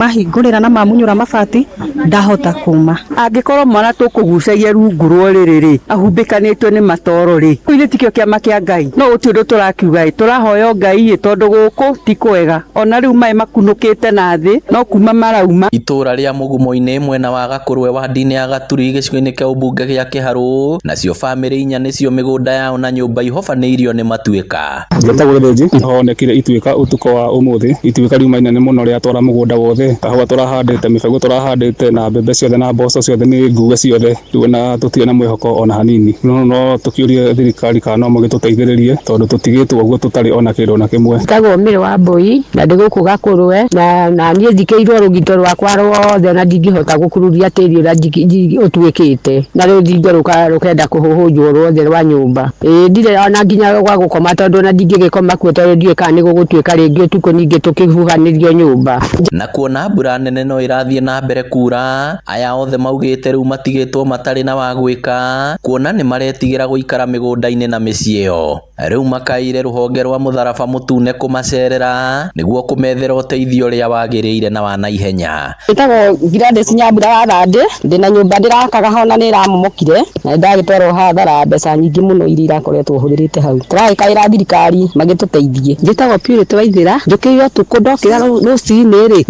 mahingurira na mamunyura mabati ndahota kuma angikorwo mwana tukugucagia rungu rũrĩrĩ ahumbikanĩtwe nĩ matoro ri kuile tikio kĩa makia Ngai no ũtũndũ tũrakiuga tũrahoya Ngai tondũ gũkũ ti kwega ona rĩu mai makunũkĩte na thĩ no kuma marauma. Itũra rĩa Mũgumo-inĩ mwena wa Gakurwe wadi-inĩ ya Gaturi gĩcigo-inĩ kĩa ũmbunge gĩa Kĩharũ nacio bamĩrĩ inya nĩcio mĩgũnda yao na nyũmba ihobanĩirio nĩ matuĩka. Ngetagwo Gĩthĩnji honekire ituĩka ũtukũ wa ũmũthĩ ituĩka riuma inene mũno rĩa twara mũgũnda wothe kahũa tũrahandĩte mĩbegũ tũrahandĩte na mbembe ciothe na mboco ciothe nĩ nguge ciothe rĩu na tũtirĩ na mwĩhoko ona hanini no tũkĩũria thirikari kana no magĩtũteithĩrĩrie tondũ tũtigĩtwo ũguo tũtarĩ ona kĩndũ na kĩmwe. Ngagwo Mĩrĩ wa Mbũi na ndĩ gũkũ Gakurwe na niĩ thikĩirwo rũgito rwakwa rwothe na ndingĩhota gũkururia tĩri ũrĩa ũtuĩkĩte na rĩu ndingĩrũka rũkenda kũhũhũnjwo rwothe rwa nyũmba ndirĩ ona nginya gwa gũkoma tondũ na ndingĩgĩkoma kuo tondũ ndiũĩ kana nĩ gũgũtuĩka rĩngĩ ũtukũ ningĩ tũkĩhuhanĩrio nyũmba. Na kuona mbura nene no irathiĩ na mbere kura aya othe maugĩte rĩu matigĩtwo matarĩ na wa gwĩka kuona nĩ maretigĩra gũikara mĩgũnda-inĩ na mĩciĩ ĩyo rĩu makaire rũhonge rwa Mũtharaba Mũtune kũmacerera nĩguo kũmethera ũteithio ũrĩa wagĩrĩire na wa naihenya. Ĩtagwo Gladys Nyambura wa Thande ndĩna nyũmba ndĩrakaga hona nĩ ĩramomokire na ndagĩtwarwo hathara mbeca nyingĩ mũno iria irakoretwo hũthĩrĩte hau tũragĩkaĩra thirikari magĩtũteithie. Njĩtagwo Purity Waithĩra njũkĩire ũtukũ ndokĩra rũcinĩ rĩ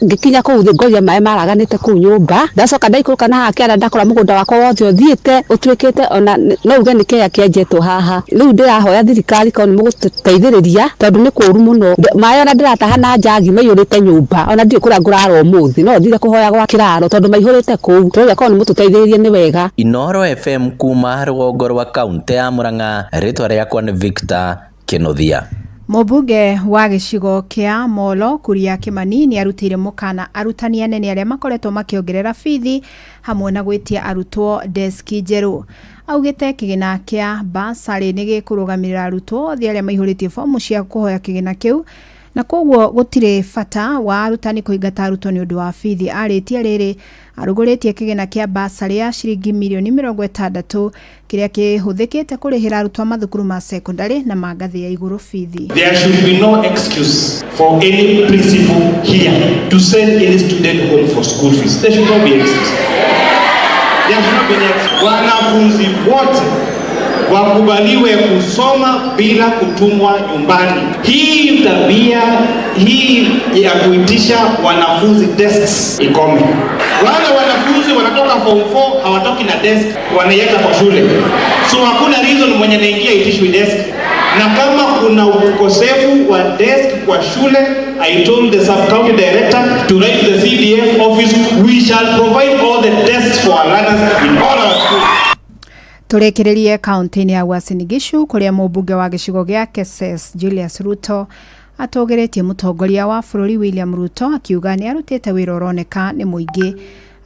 ngĩkinya kũu thĩ ngoria maĩ maraganĩte kũu nyũmba ndacoka ndaikũrũka na haha kĩara ndakora mũgũnda wakwa wothe ũthiĩte ũtuĩkĩte ona no uge nĩ kĩaya kĩenjetwo haha rĩu ndĩrahoya thirikari kana mũgũteithĩrĩria tondũ nĩ kũũru mũno maĩ ona ndĩrataha na njagi maiyũrĩte nyũmba ona ndiĩ kũrĩa ngũrara ũmũthĩ no thire kũhoya gwa kĩraro tondũ maihũrĩte kũu tũrĩa kana nĩ mũtũteithĩrĩrie nĩ wega. Inooro FM kuma rũgongo rwa kaunti ya Murang'a rĩtwa rĩakwa nĩ Victor Kĩnuthia. Mũmbunge wa gĩcigo kĩa Molo Kuria Kĩmani nĩ arutĩire mũkana arutani anene arĩa makoretwo makĩongerera bithi hamwe na gwĩtia arutwo deski njerũ. Augĩte kĩgĩna kĩa basarĩ nĩ gĩkũrũgamĩrĩra arutwo othe arĩa maihũrĩtie fomu cia kũhoya kĩgĩna kĩu na koguo gũtirĩ bata wa arutani kũingata arutwo nĩ ũndũ wa bithi. Arĩtie rĩrĩ arugũrĩtie kĩgĩna kĩa basarĩ ya ciringi mirioni 60 kĩrĩa kĩhũthĩkĩte kũrĩhĩra arutwo mathukuru ma secondary na magathĩ ya igũrũ bithi. There should be no excuse for any principal here to send any student home for school fees. There should not be excuse. There should not be excuse. Wanafunzi wote wakubaliwe kusoma bila kutumwa nyumbani. Hii tabia hii ya kuitisha wanafunzi desks ikome. Wale wanafunzi wanatoka form 4 hawatoki na desk wanaiweka kwa shule. So hakuna reason mwenye anaingia itishwe desk. Na kama kuna ukosefu wa desk kwa shule, I told the sub-county director to write to the CDF office, we shall provide all the desks for our learners in all our schools. Turekererie kaunti-inĩ ya Uasin Gishu kũrĩa mũmbunge wa gĩcigo gĩa Keses Julius Ruto atogeretie mũtongoria wa bũrũri William Ruto akiuga nĩ arutĩte wĩra ũroneka nĩ mũingĩ.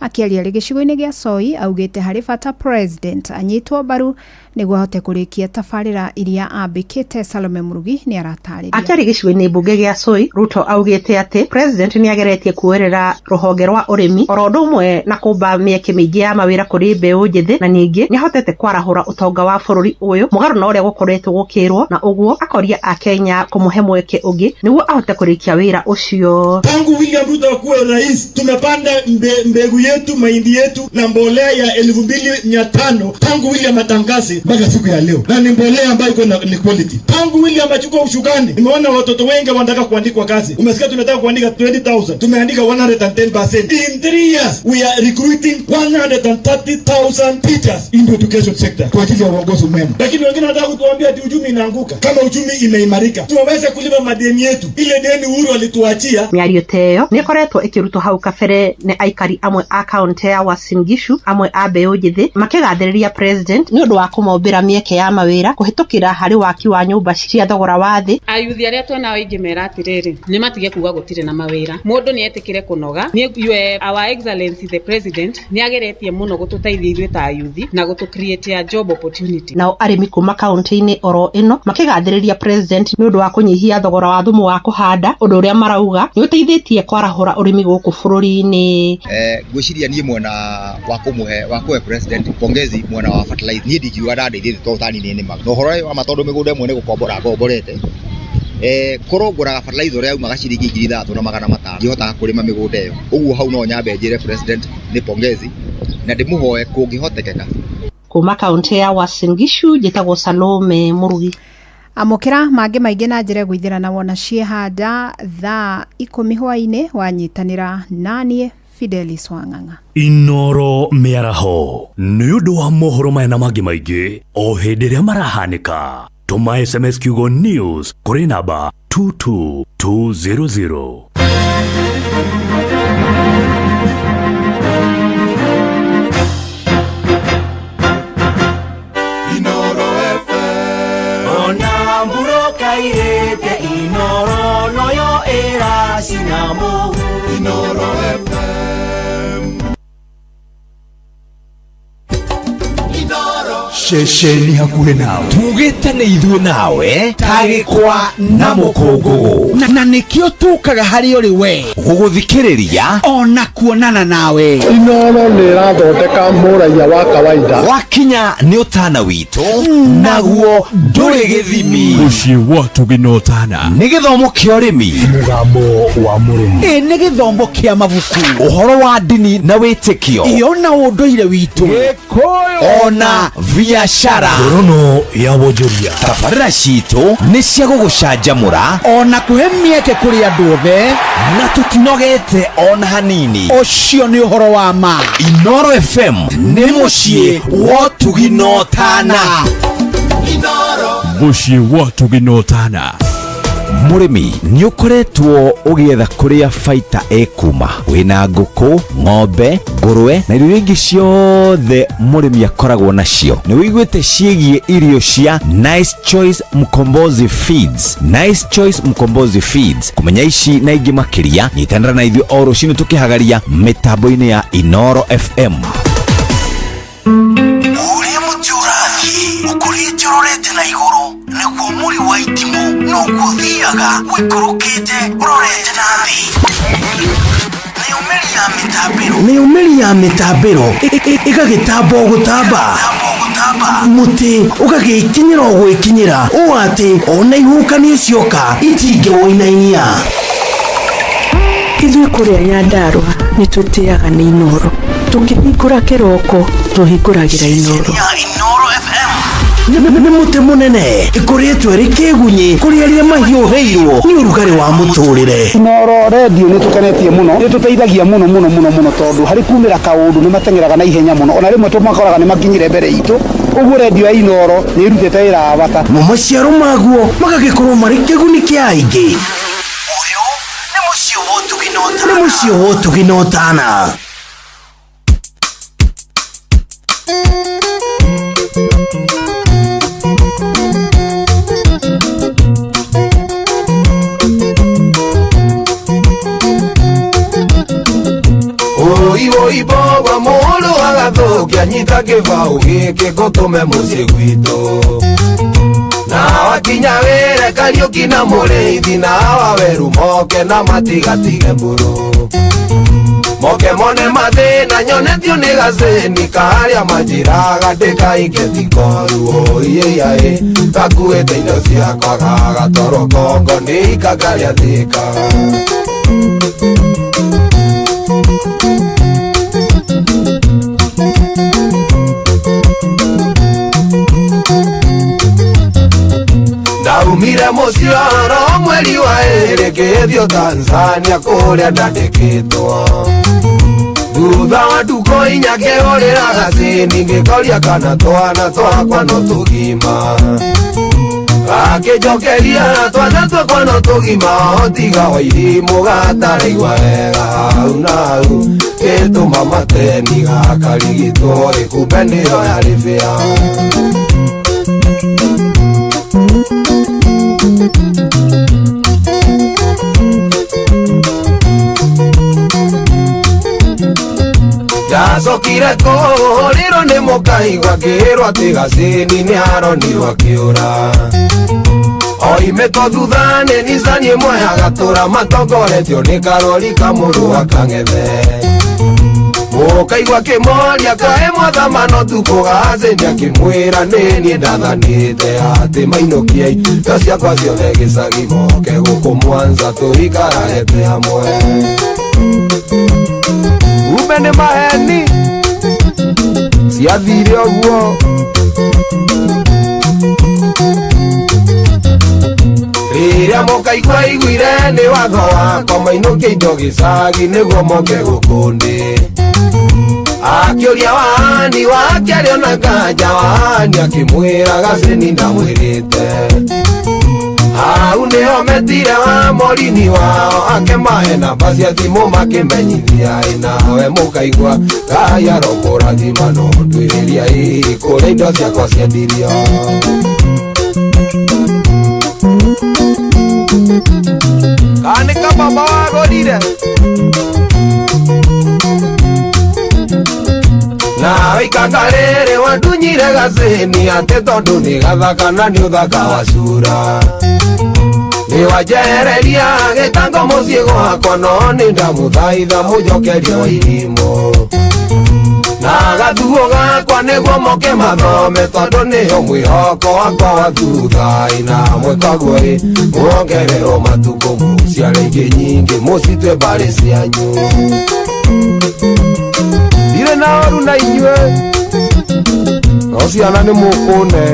Akĩaria gĩcigo-inĩ gĩa Soi augĩte harĩ bata president anyitwo mbaru nĩguo ahote kũrĩkia tabarĩra iria ambĩkĩte. Salome Murugi nĩ aratarĩria. Akĩaria gĩcigo-inĩ mbunge gĩa Soi Ruto augĩte atĩ president nĩ ageretie kuoerera rũhonge rwa ũrĩmi oro ũndũ ũmwe na kũmba mĩeke mĩingĩ ya mawĩra kũrĩ mbeũ njĩthĩ na ningĩ nĩ ahotete kwarahũra ũtonga wa bũrũri ũyũ mũgarũ na ũrĩa gũkoretwo gũkĩrwo na ũguo akoria a Kenya kũmũhe mweke ũngĩ nĩguo ahote kũrĩkia wĩra ũcio. Tangu William Ruto akuwe rais tumepanda mbegu yetu mahindi yetu na mbolea ya 2500 tangu William atangaze mpaka siku ya leo, na ni mbolea ambayo iko na quality. Tangu William achukua ushukani nimeona watoto wengi wanataka kuandikwa kazi. Umesikia tunataka kuandika 20,000 tumeandika 110%. In 3 years we are recruiting 130,000 teachers in the education sector kwa ajili ya uongozi mwema. Lakini wengine wanataka kutuambia ati uchumi inaanguka. Kama uchumi imeimarika tuweze kulipa madeni yetu, ile deni Uhuru alituachia. Mĩario teyo nĩ koretwo ĩkĩrutwo hau kabere nĩ aikari amwe a kaunti ya Uasin Gishu amwe a mbeũ njĩthĩ makĩgathĩrĩria president nĩ ũndũ wa kũmombĩra mĩeke ya mawĩra kũhĩtũkĩra harĩ waki wa nyũmba cia thogora wa thĩ. Ayuthi arĩa twona aingĩ mera atĩrĩrĩ nĩ matige kuga gũtirĩ na mawĩra, mũndũ nĩ etĩkĩre kũnoga. Our excellency the president nĩ ageretie mũno gũtũteithia ithuĩ ta ayuthi na gũtũ create a job opportunity. Nao arĩmi kuma kaunti-inĩ oro ĩno makĩgathĩrĩria president nĩ ũndũ wa kũnyihia thogora wa thumu wa kũhanda, ũndũ ũrĩa marauga nĩ ũteithĩtie kwarahũra ũrĩmi gũkũ bũrũri-inĩ. Gwĩciria niĩ mwena wa kũhe president pongezi mwena wa fertilizer niĩ ndikiuga ndandeithĩtie tondũ tani nĩ nĩmaga. No ũhoro wa matondũ mĩgũnda ĩmwe nĩ gũkombora ngomborete Korogora fertilizer ya umaga ciringi 3,500 ngihota kurima migunda iyo uguo hau no nyambe njire president ni pongezi na ndimuhoe kungihotekeka. Kuma kaunti ya Uasin Gishu njitagwo Salome Murugi. Amukira mange maingĩ na njĩra gwithirana wona ciehanda thaa 10 hwainĩ wanyitanĩra nanie Fidelis Wang'ang'a. Inoro miaraho nĩ ũndũ wa mohoro maya na mangĩ maingĩ o hĩndĩ ĩrĩa marahanĩka. Tuma SMS kiugo news kũrĩ namba 22200. Kairete Inoro noyo era sinamo Inoro FM Inoro Shesheni hakuhe nawe tugitane ithuĩ nawe tagĩkwa na mũkũngũgũ na nĩkĩo tukaga harĩ ũrĩ we gũgũthikĩrĩria ona kuonana nawe. Inoro nĩrathondeka mũraia wa kawaida wakinya nĩ ũtana witũ naguo ndũrĩ gĩthimi. Mũciĩ wa Tũginotana nĩ gĩthomo kĩa ũrĩmi, mũgambo wa mũrĩmi, nĩ gĩthomo kĩa mabuku, ũhoro wa ndini na wĩtĩkio, iona ũndũire witũ, ona biashara, ngorono ya wonjoria. Tabarĩra citũ nĩ cia gũgũcanjamũra ona kũhe mĩeke kũrĩ andũ othe na tũtinogete ona hanini. Ũcio nĩ ũhoro wa ma. Inoro FM nĩ mũciĩ wa Tũginotana. Inoro mũciĩ wa Tũginotana. Mũrĩmi nĩ ũkoretwo ũgĩetha kũrĩa baita ekuma wĩna ngũkũ, ng'ombe, ngũrwe na irio ingĩ ciothe mũrĩmi akoragwo nacio. Nĩ wĩiguĩte ciĩgiĩ irio cia Nice Choice Mkombozi Feeds. Nice Choice Mkombozi Feeds. Kũmenya ici na ingĩ makĩria nyitanĩra na ithuĩ o rũciinĩ tũkĩhagaria mĩtambo-inĩ ya Inoro FM. Ũrĩa mũtĩ ũrathiĩ ũkũrĩte ũrorete na igũrũ nĩguo mũri wa itimũ noguo ũthiaga wĩikũrũkĩte ũrorete na thĩ. Nĩumĩri ya mĩtambĩro ĩgagĩtamba o gũtamba, mũtĩ ũgagĩkinyĩra o gwĩkinyĩra ũũ atĩ ona ihuhũkanio cioka itingĩwoinainia. Ithuĩ kũrĩa Nyandarua nĩ tũtĩaga nĩ Inoro, tũkĩhingũra kĩroko tũhingũragĩra Inoro. Nĩ mũtĩ mũnene ĩkoretwo ĩrĩ kĩgunyi kũrĩ arĩa mahiũhĩirwo nĩ ũrugarĩ wa mũtũrĩre. Inoro radio nĩ tũkenetie mũno, nĩ tũteithagia mũno tondũ harĩ kumĩra kaũndũ nĩ matengeraga na ihenya mũno, ona rĩmwe tũmakoraga nĩ makinyire mbere itũ. Ũguo radio ya Inoro nĩ ĩrutĩte wĩra wa bata na maciaro maguo magagĩkorwo marĩ kĩguni kĩa aingĩ. Ũyũ nĩ mũciĩ wa Tũginotana. Oi boba molo agathokia nyita kĩbaũ gĩkĩ ngũtũme mũciĩ gwitũ. Na wakinya wĩre Kariũki na Mũrĩithi na Waweru moke na matigatige mbũrũ. Moke mone mathĩna nyonetio nĩ gacĩni karĩa manjĩraga ndĩkaige thikoru. Ĩĩ gakuĩte indo ciakwa gagatoro Kongo nĩ ikagarĩa Thĩka. Ndaumire mũcioro mweri wa ĩrĩ ngĩthio Tanzania kũrĩa ndandĩkĩtwo. Thutha wa ndukũ inya ngĩhũrĩra gacĩni ngĩkoria kana twana twakwa no tũgima. Gakĩnjokeria twana twakwa no tũgima, o tiga wa irimũ gataraigua wega hau na hau gĩtũma mateni gakarigitwo kumbe nĩyo yarĩ bĩa. Ndacokire kũhũrĩrwo nĩ mũkaigua ngĩrwo atĩ gacĩni nĩ aronirwo akĩũra. Oimĩtwo thutha nĩ Nissan ĩmwe ya gatũra matongoretio nĩ Karori Kamũrũ wa Kang'ethe. mukaigua kimoria kae mwathamano tukugathĩni akĩmwĩra nĩniĩ ndathanĩte atĩ mainũkiei indo ciakwa ciothe gĩcagi moke gũkũ Mwanza tũikarage hamwe. Ume nĩ maheni ciathire ũguo rĩrĩa mũkaigua iguire nĩ watho wakwa mainũkie indo gĩcagi nĩguo moke gũkũ ndĩ. Akĩũria wani wake arĩ ona nganja wani akĩmwĩra gacĩni ndamwĩrĩte. Hau nĩho metire wa morini wao akĩmahe namba cia thimũ makĩmenyithia nawe mũkaigua Ngai arokũrathima no ndwĩrĩria kũrĩa indo ciakwa ciendirio. Kanĩka baba wagũrire nawe ikanga rĩrĩ wandunyire gacĩni atĩ tondũ nĩ gathaka na nĩ ũthaka wa cura. Nĩwanjehereria gĩtango mũciĩ gwakwa no nĩ ndamũthaitha mũnjokerie wa irimũ. Na gathuo gakwa nĩguo moke mathome tondũ nĩho mwĩhoko wakwa wa thutha na mwĩkagwo mwongererwo matukũ mũciare ingĩ nyingĩ mũcitwe mbarĩ cianyu. Ndirĩ na ũru na inyuĩ no ciana nĩ mũkũne.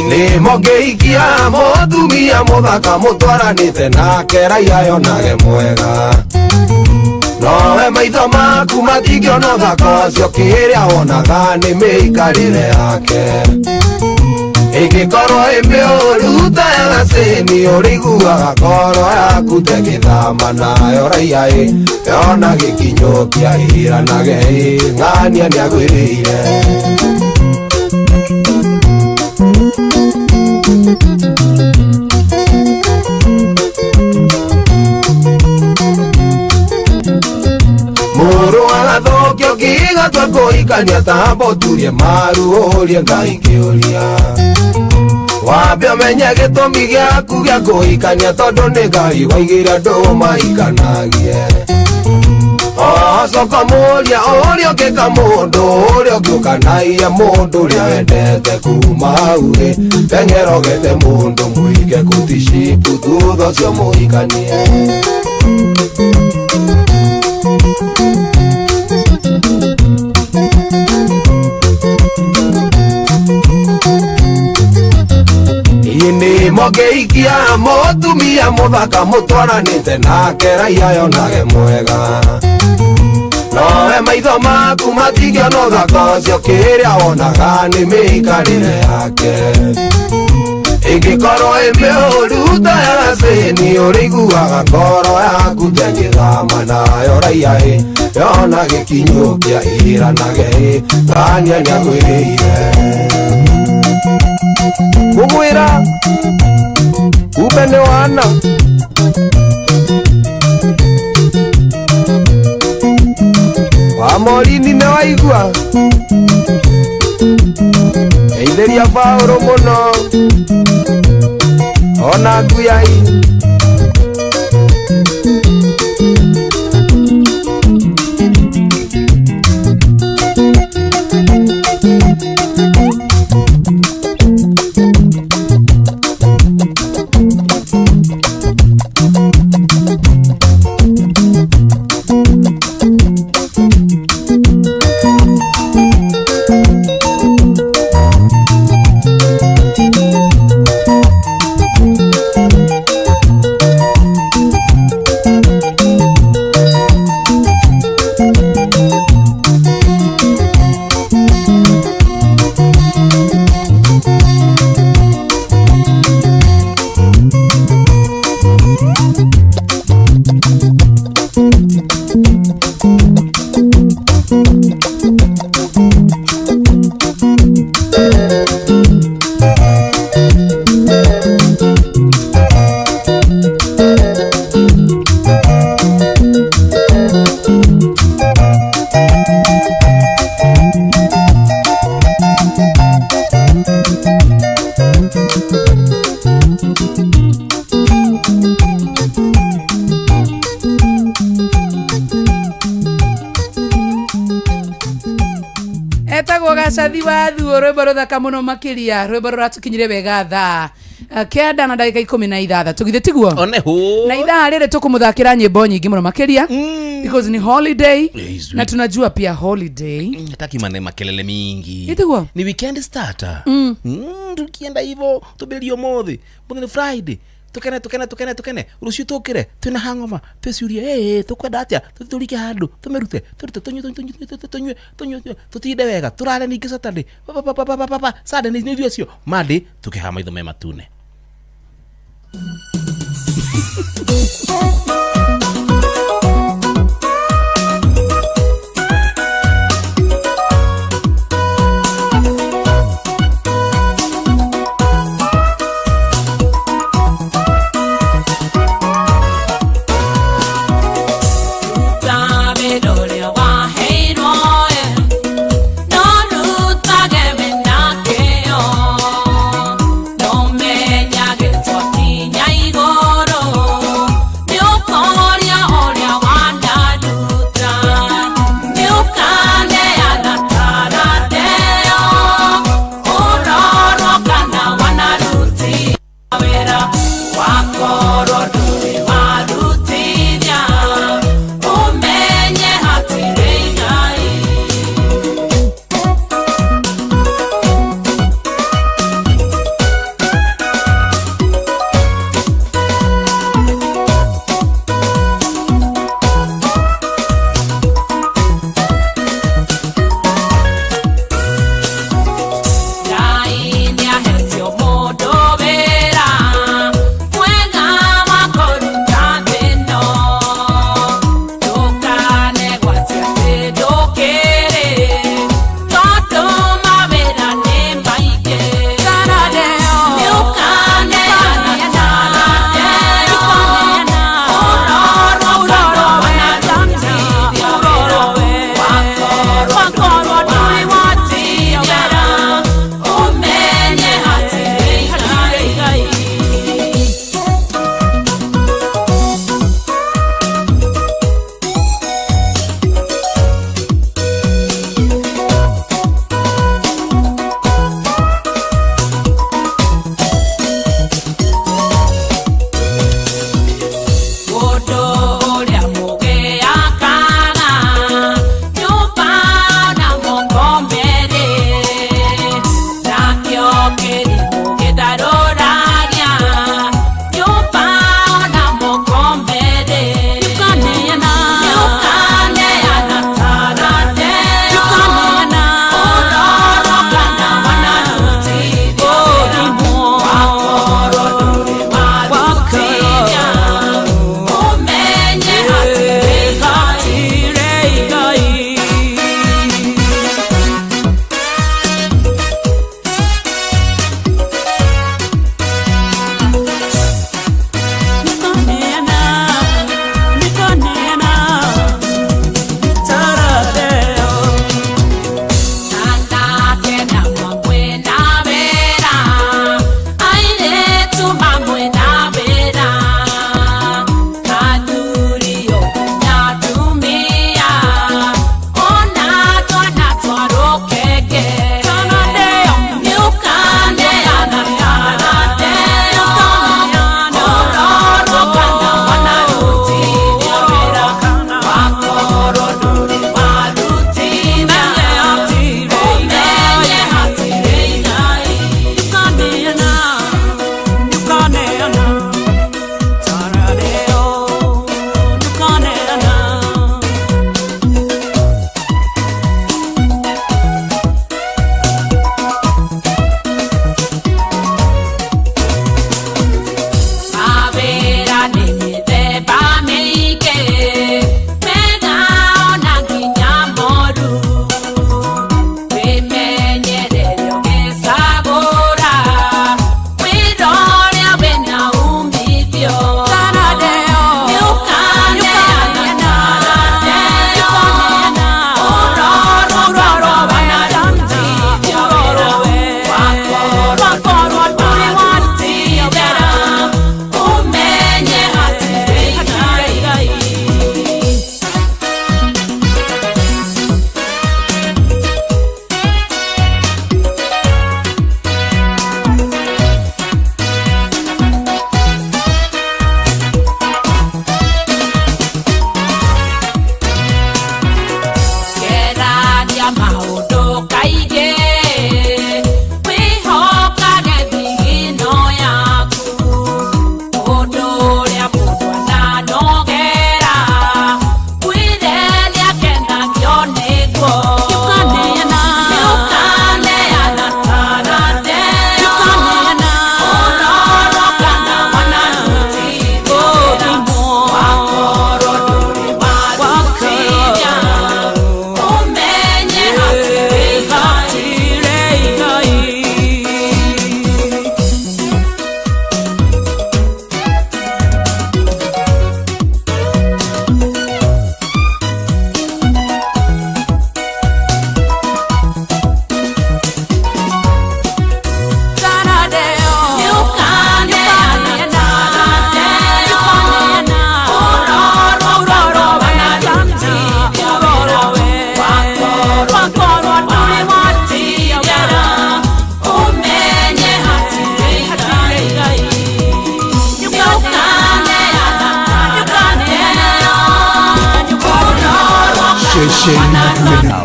Nĩ mũngĩhikia mũtumia mũthaka mũtwaranĩte nake raiya yonage mwega. Nowe maitho maku matingĩona ũthaka ũcio kĩrĩa wonaga nĩ mĩikarĩre yake. Ĩngĩkorwo ĩ mĩũru ta ya gacĩni ũrĩiguaga ngoro yaku te gĩthama nayo raiya yona gĩkinyũkia ĩranage ng'ania nĩagwĩrĩire. Mũrũ wa gathũkio kĩgatwa kũhikania tamba ũturie maru ũrie Ngai kĩũria. Wambe ũmenye gĩtũmi gĩaku gĩa kũhikania tondũ nĩ Ngai waigĩire andũ mahikanagie. Coka mũria ũrĩa ũngĩka mũndũ ũrĩa ũngĩũkanagia mũndũ ũrĩa wendete kuma hau tengerogete mũndũ mũige kũticipu thutha ũcio mũhikanie. Nĩ mũngĩhikia mũtumia mũthaka mũtwaranĩte nake raiya yonage mwega. Nowe maitho maku matingĩona ũthaka ũcio kĩrĩa wonaga nĩ mĩikarĩre yake. Ĩngĩkorwo ĩ mĩũru ta ya gacĩni ũrĩiguaga ngoro yaku te gĩthama nayo raiya yona gĩkinyũkia ĩranage ng'ania nĩagwĩrĩire. Ngũkwĩra kumbe nĩ wana wa morini nĩ waigua geithĩria Paũlũ mũno ona nguyai. Cathi wathuo rwimbo ruthaka muno makiria rwimbo ruratukinyire wega thaa kenda na ndagika 16 tugithe tiguo na ithaa riri tukumuthakira nyimbo nyingi muno makiria because ni holiday na tunajua pia holiday nataki mane makelele mingi itiguo ni weekend starter tukienda hivyo tuberio mothi ni Friday tukene rucio tukire twina hangoma twiciurie tukwenda atia tuturike handu tumerute tunywe tutinde wega turare ningi Saturday Sunday ni ndio cio Monday tukihama itho mema tune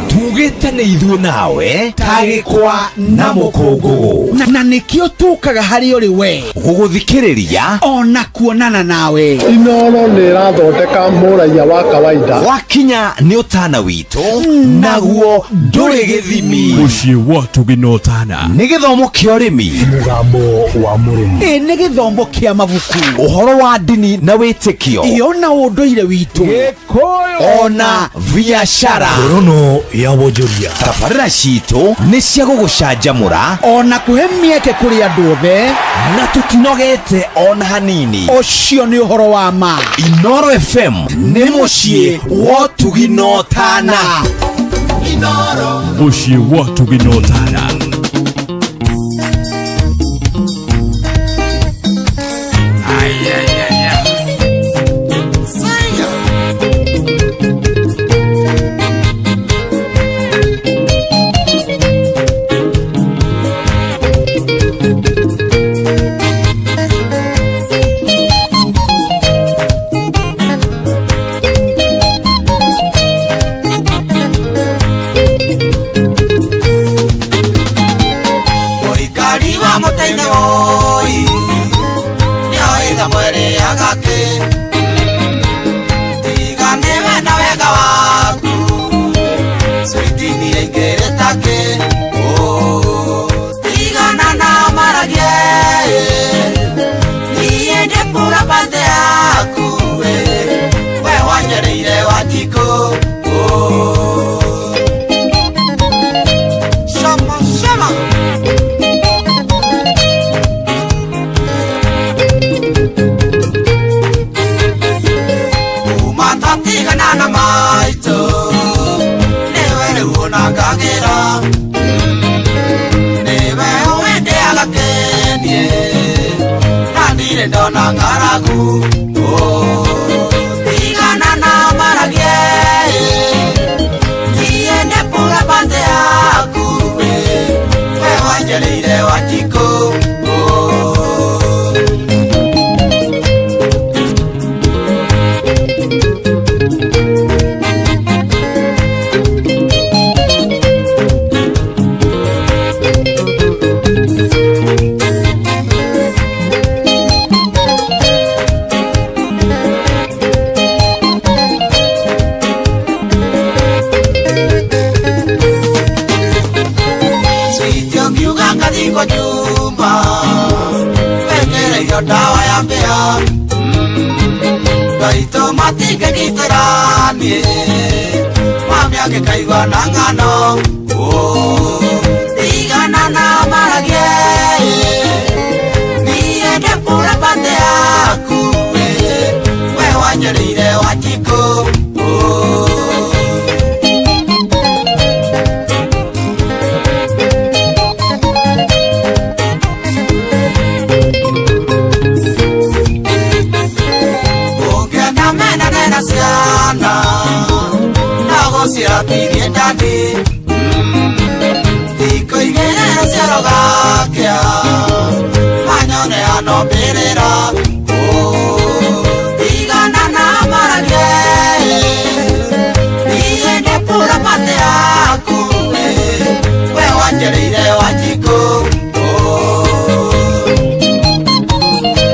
tugitane ithuĩ nawe tagĩkwa na mũkũngũgũ na nĩkĩo tũkaga harĩ ũrĩ we gũgũthikĩrĩria ona kuonana nawe. Inooro nĩ ĩrathondeka mũraiya wa kawaida wakinya nĩ ũtana witũ naguo ndũrĩ gĩthimi. Mũciĩ wa Tugi na Ũtana nĩ gĩthomo kĩa ũrĩmi, mũgambo wa mũrĩmi, nĩ gĩthomo kĩa mabuku, ũhoro wa ndini na wĩtĩkio, ona ũndũire witũ, gĩkũyũ ona biacara, ngorono ya wonjoria. tabarĩra citũ nĩ cia gũgũcanjamũra ona kũhe mĩeke kũrĩ andũ othe, na tũtinogete ona hanini. ũcio nĩ ũhoro wa ma. Inooro FM nĩ mũciĩ wa Tugi na Ũtana. Mũciĩ wa Tugi na Ũtana.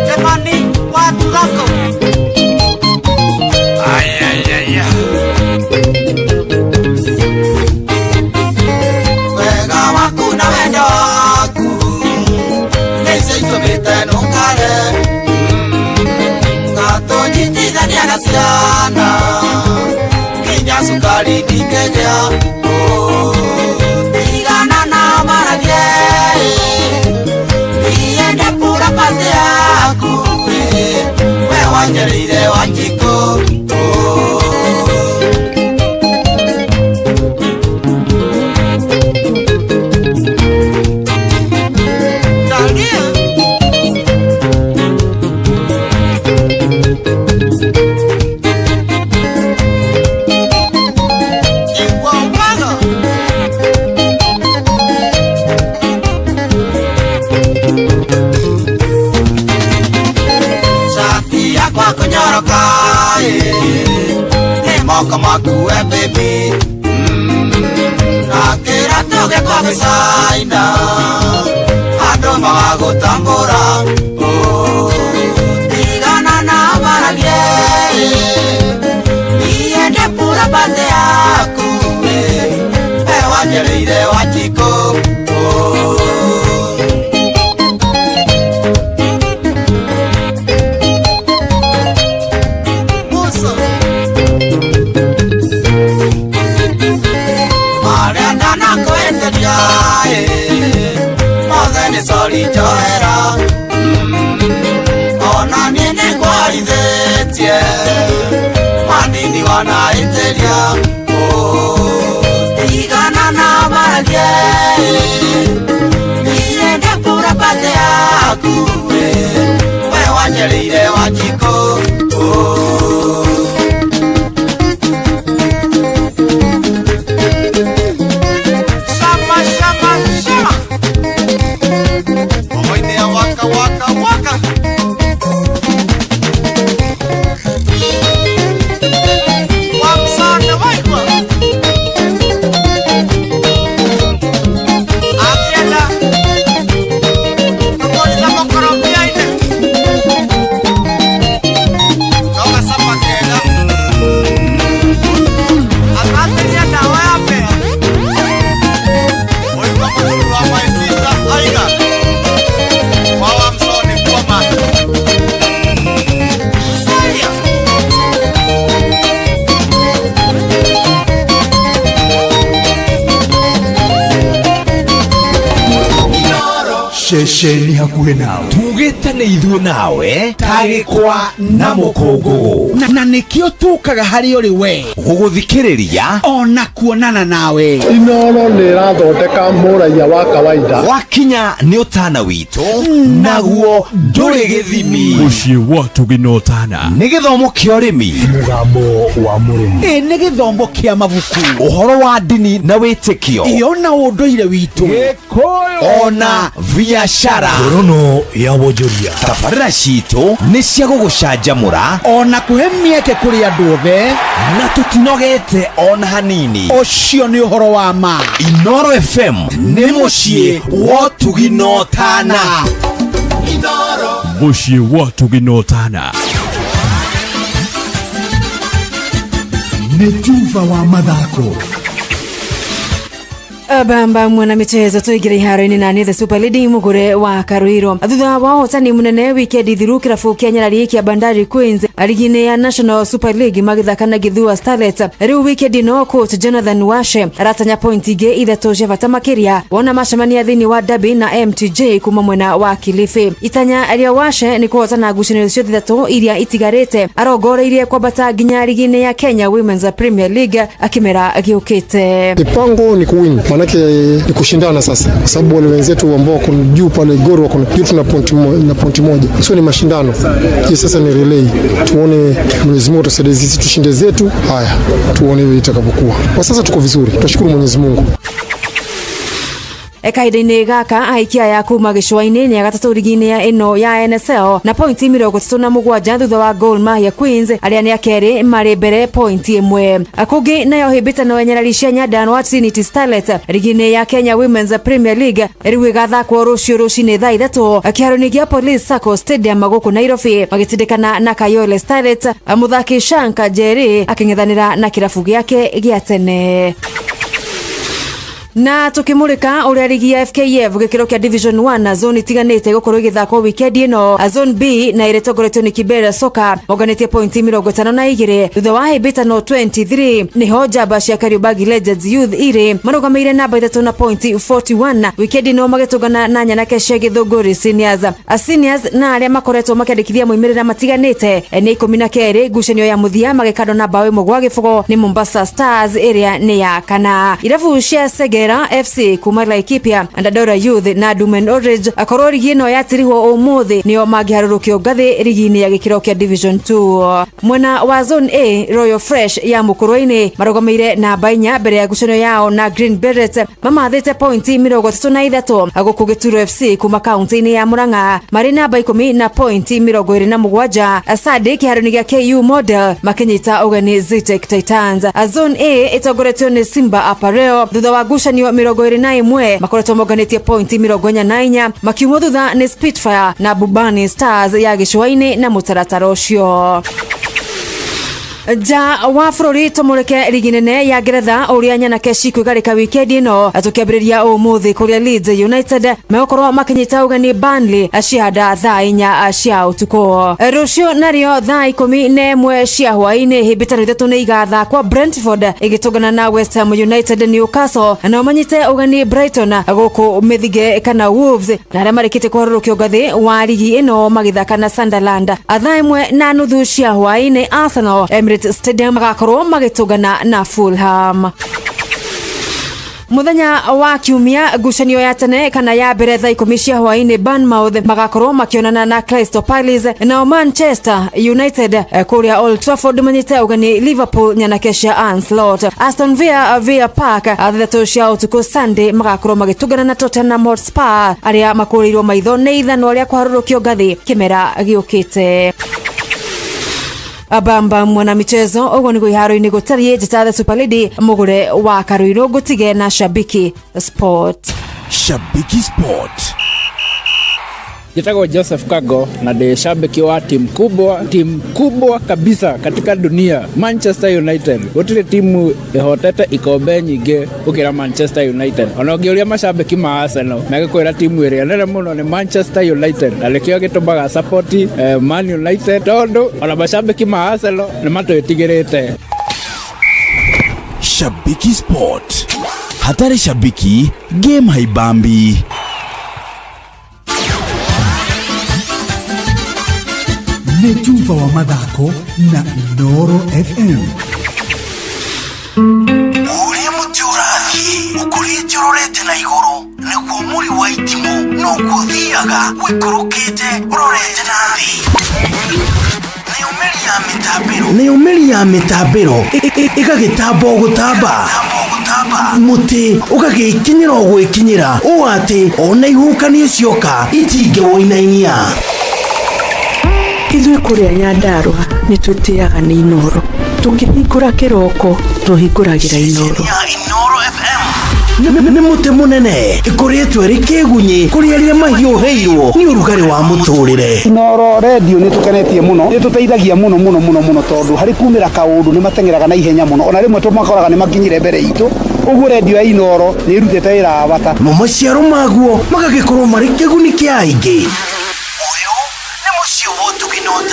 Jamani, watu wako ciana nginya cukari ndingĩgĩa tigana na maragie niende pura pate yaku we wanjereire Wanjikũ Moko maku baby nakira toge kwa bisaina ando magutambura tigana na maragie niende pura pate yaku we wanjereire Wanjikũ Sorry, Joera. Ona nini kwa ithetie manini wana iteria tigana na maragie niende pura pate yaku we wanjereire Wanjikũ Shesheni hakuhe nawe tugitane ithuĩ nawe tagĩkwa na mũkũngũgũ na nĩkĩo tũkaga harĩ ũrĩ we gũgũthikĩrĩria ona kuonana nawe. Inooro nĩ ĩrathondeka mũraiya wa kawaida wakinya nĩ ũtana witũ naguo ndũrĩ gĩthimi mũciĩ wa Tũginotana nĩ gĩthomo kĩa ũrĩmi mũgambo wa mũrĩmi nĩ gĩthomo kĩa mabuku ũhoro wa ndini na wĩtĩkio ona ũndũire witũ ona biashara ngorono ya wonjoria tabarĩra citũ nĩ cia gũgũcanjamũra ona kũhe mĩeke kũrĩ andũ othe na tũtinogete ona hanini ũcio nĩ ũhoro wa ma. Inooro FM nĩ mũciĩ wa Tũginotana mũciĩ wa Tũginotana nĩ tuva wa mathako Bamba mwana michezo tuigire iharo-inĩ na the Super Lady mugure wa Karuiro thutha wa hotani munene wikendi thiru kirabu kia Nyarari kia Bandari Queens ligi-inĩ ya National Super League magithakana Githua Starlets riu wikendi no coach Jonathan Washe aratanya point ingĩ ithatũ cia bata makĩria wona macemania thĩinĩ wa Derby na MTJ kuma mwena wa Kilifi. Itanya aria Washe nĩ kuhotana ngucanio ciothe ithatũ iria itigarĩte arongoreirie kwambata nginya ligi-inĩ ya Kenya Women's Premier League akimera giukite. Mipango ni kuwin, manake ni kushindana sasa, kwa sababu wale wenzetu ambao wako juu pale Gor wako juu, tuna point moja, sio ni mashindano hii sasa, ni relay. Tuone Mwenyezi Mungu tusaidie sisi tushinde zetu. Haya, tuone itakavyokuwa. Kwa sasa tuko vizuri, tunashukuru Mwenyezi Mungu. Ekaida-inĩ gaka aikia ya kuma gĩcũa-inĩ nĩ agatatũ ligi-inĩ ya ĩno ya NSL na pointi 37 thutha wa Gor Mahia Queens arĩa nĩ akerĩ marĩ mbere pointi 1. Kũngĩ nayo hĩmbĩtano ya Nyarari cia Nyandarua Trinity Starlets ligi-inĩ ya Kenya Women's Premier League rĩu ĩgathakwo rũciũ rũcinĩ thaa 3 kĩharo-inĩ gĩa Police Sacco Stadium gũkũ Nairobi magĩtindĩkana na Kayole Starlets, mũthaki Shanka Jerry akĩng'ethanĩra na kĩrabu gĩake gĩa tene. Na tukimurika uria ligi ya FKF gikiro kia Division 1 zone itiganite gukorwo igithako weekend ino. Zone B na iretongoretio ni Kibera Soka moganetie pointi 52 thutha wa hibitano 23 niho Jaba cia Kariobangi Legends Youth ire marugameire namba 3 na pointi 41. Weekend ino magetugana na Nyanake cia Githunguri Seniors. Seniors na aria makoretwo makiandikithia moimirira matiganite ni 12 ngucanio ya muthia magekado na bawe mugwa gifugo ni Mombasa Stars area ni ya kana. Irabu cia Segera FC kuma Laikipia Andadora Youth na Dumen Orange akorwo ligi ino yatirihwo umuthi nio magiharurukio ngathi ligi-ini ya gikiro kia Division 2. Mwena wa Zone A Royal Fresh ya Mukurweini marugameire na bainya mbere ya ngucanio yao na Green Berets mamathite pointi 33 aguku Gituro FC kuma kaunti-ini ya Murang'a mari namba 10 na pointi 27. Sade kiharuni gia KU Model makinyita ugani Zitek Titans. Zone A itogoretio ni Simba Apparel thutha wa ngucanio 21 makoretwo moganetie pointi 49 makiumwo thutha ni Spitfire na Bubani Stars ya Gicũa-inĩ na mutaratara ucio. Ja wa bururi tumurike ligi nene ya Ngeretha uria Nyanake cikwigarika weekend ino atukiambiriria umuthi kuria Leeds United meokorwo makinyita ugani Burnley ciada thaa 4 cia utuko. Rucio nario thaa 11 cia hwaini hibitano 3 ni igatha kwa Brentford igitugana na West Ham United Newcastle na manyite ugani Brighton guku mithige kana Wolves na aria marikite kwarurukio ngathi wa ligi ino magithaka na Sunderland. Thaa 1:30 cia hwaini Arsenal Emirates Stadium magakorwo magitugana na Fulham. Muthenya wa kiumia ngucanio ya tene kana ya mbere thaa 10 cia hwaini Bournemouth magakorwo makionana na Crystal Palace na Manchester United kuria Old Trafford manyite ugani Liverpool Nyanake cia Ancelotti. Aston Villa Park athatu cia utuku Sunday magakorwo magitugana na Tottenham Hotspur aria makurirwo maitho ni ithano ria kwarurukio ngathi kimera giukite. Abamba mwana michezo ugo ni guiharo-ini gutarie njata Super League mugure wa Karuiro gutige na Shabiki Sport. Shabiki Sport. Jitago Joseph Kago na de shabiki wa timu kubwa kabisa katika dunia, Manchester United. Gutire timu ihotete ikombe nyingi ukira Manchester United. Onogioria mashabiki ma Arsenal megakwira timu iria nene muno ni Manchester United. Alikio gitumbaga support Man United tondu ona mashabiki ma Arsenal ni matwetigirite. Shabiki Sport. Hatari shabiki, game haibambi. Netuva wa mathako na Inooro FM. Uria mutiurathi ukurite urorete na iguru niguo muri wa itimu no guthiaga wikurukite urorete na thi. Neumeli ya mitambiro igagitambo gutamba muti ugagikinyira gwikinyira o ati ona ihukanie cioka itinge woinainia. Ithuĩ kũrĩa Nyandarua nĩ tũtĩaga nĩ Inooro. Tũkĩhingũra kĩroko tũhingũragĩra Inooro. Nĩ mũtĩ mũnene ĩkoretwo ĩrĩ kĩgunyi kũrĩ arĩa mahiũhĩirwo nĩ ũrugarĩ wa mũtũrĩre. Inooro radio nĩ tũkenetie mũno, nĩ tũteithagia mũno tondũ harĩ kumĩra kaũndũ nĩ matengeraga na ihenya mũno, ona rĩmwe tũmakoraga nĩ makinyire mbere itũ. Ũguo radio ya Inooro nĩ ĩrutĩte wĩra wa bata. Maciaro maguo magagĩkorwo marĩ kĩguni kĩa aingĩ.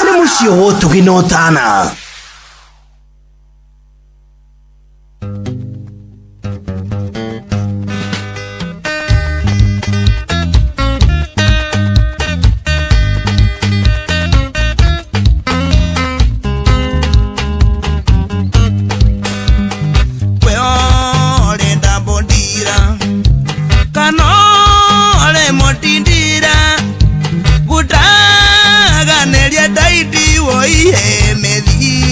Nĩ mũciĩ wotũginotana. Daidi wo ihe medhi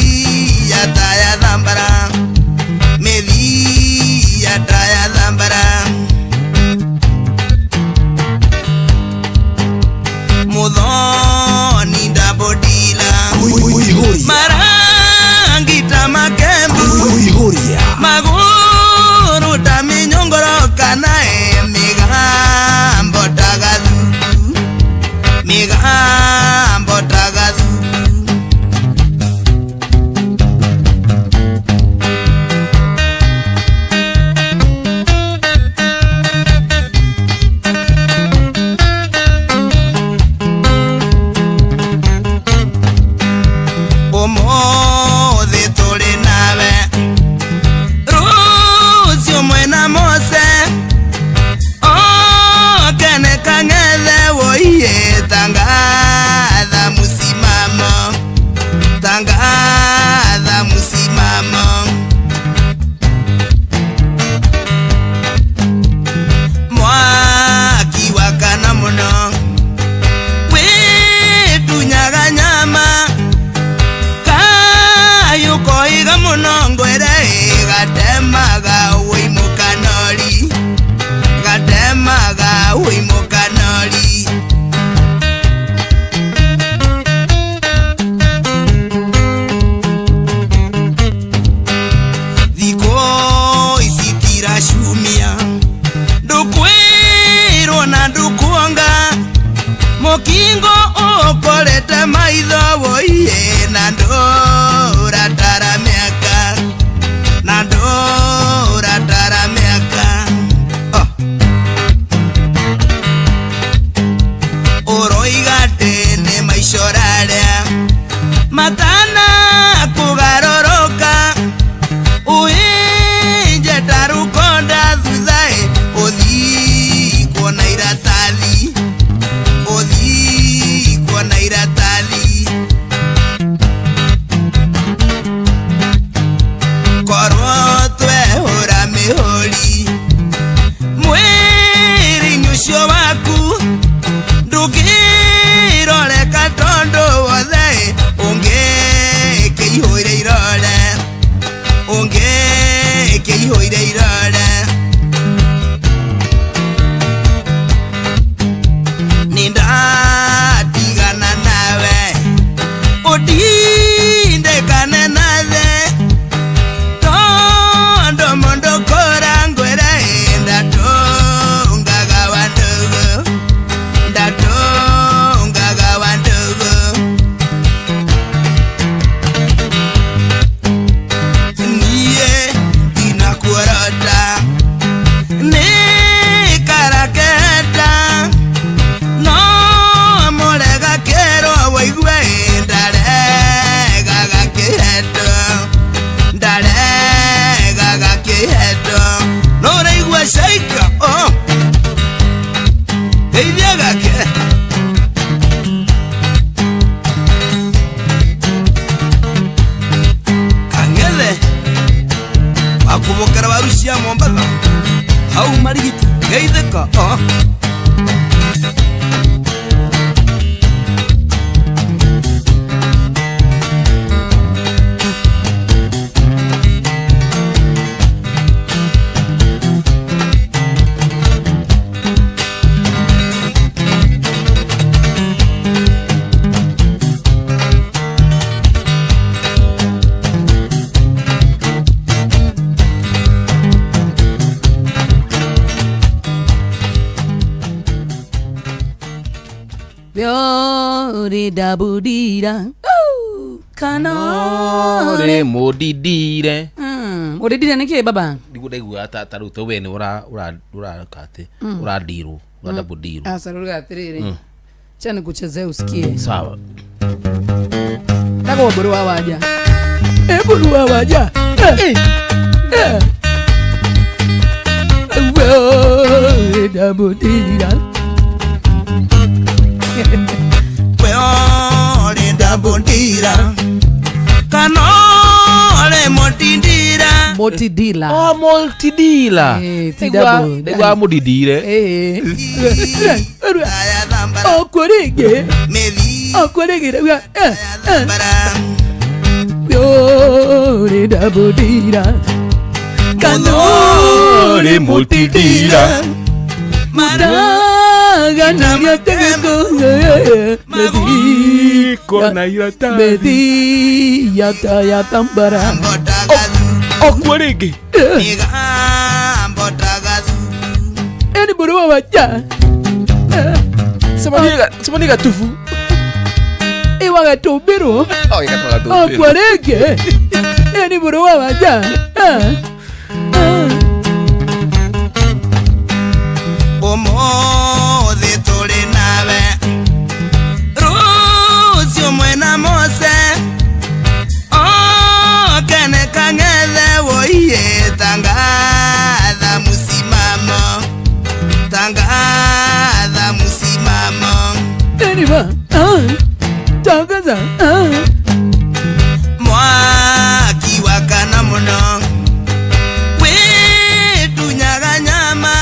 munongwere gatemaga wimukanori thiko isitira shumia ndukwirwo na ndukuonga mukingo ukorete maitho woiye na nduratara miaka uroigate ni maishorarea matana kugaroroka uinje tarukonda thuthae uthi kuona iratathi korwo twehura mihuri mwiri nyucio waku ndukiroreka tondu wothe ungikihũire irore nindatigana nawe utindekane nathe tondo mondo korangwere ndatongaga wandugu niye inakuorota nikaraketa no molega kero waigwe ndaregaga kiheto no reigwe shaika teithiaga ke kang'ethe akubokera barucia Mombasa hau marigiti geithika dabudira kanore modidire modidire niki baba ndigudaigua taruto we ni urakate uradirwo uradabudirwo asaruga atiriri chani kuchezea usikie sawa tako buru waja buru waja dabudira dabudira kanore motidira multidila tidabo modidire okwerege yore dabudira kanore multidira Ganamia tegeko medi kona irata medi ya tambara okwerege eni buru waja samaniga tufu iwaga tubiro okwerege eni buru waja umuthi turi nawe rucio mwena mose okene kang'ethe woiye tangatha musimamo eniva tangaza mwaki wakana muno witunyaga nyama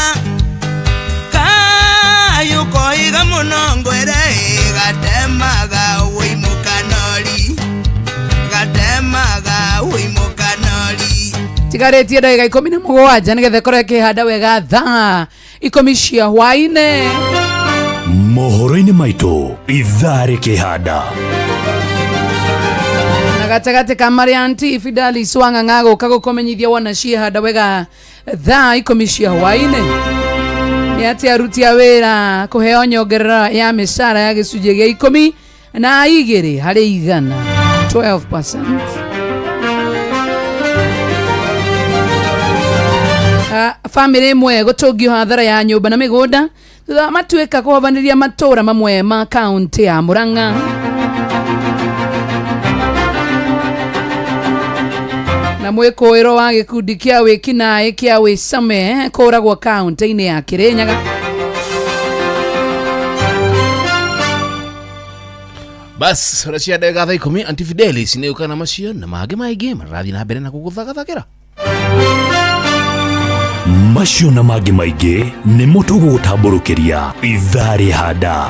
tigaretie ndagika 17 nigethe kore kihanda wega thaa 10 cia hwaine mohoro-ini maitu ithaa rikihanda na gatagati ka Marianti Fidelis Wang'ang'a guka gukomenyithia wona ciihanda wega thaa 10 cia hwaine ni ati aruti a wira kuheo nyongerera ya mishara ya gicunjĩ gĩa 10 na 2 harĩ 12%. Family imwe gutungio hathara ya nyumba na migunda thutha matuika kuhobaniria matura mamwe ma county ya Murang'a. Na mwikoiro wa gikundi kia wikinae kia wisame kuragwo county-ini ya Kirinyaga. Bas rashia ndagika 10 Aunty Fidelis ni ukana macio na mage maige marathi na mbere na kuguthagathakira macio na mage maige ni mutugo gutamburukiria ithaa rihanda.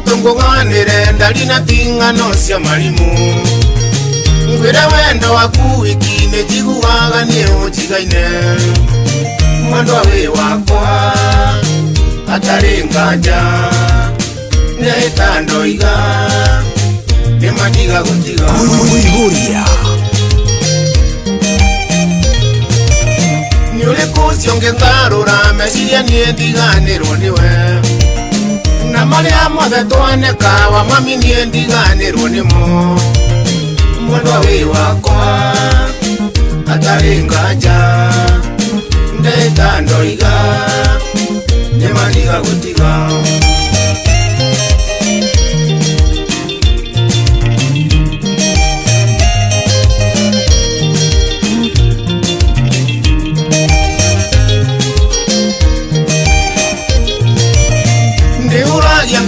Tunguganire ndalina tingano cia marimu ngwire wendo waku ikine jigugaga ni ujigaine mwendo we wakwa atari nganja ne tando iga ne madiga gutiga kuihuria ni ule kusionge ngarura mesiria ni ndiganirwo niwe na maria mothe twaneka wa mami nie ndiganirwo nimo mwendo we wakwa atari nganja ndeta ndoiga ne maniga gutiga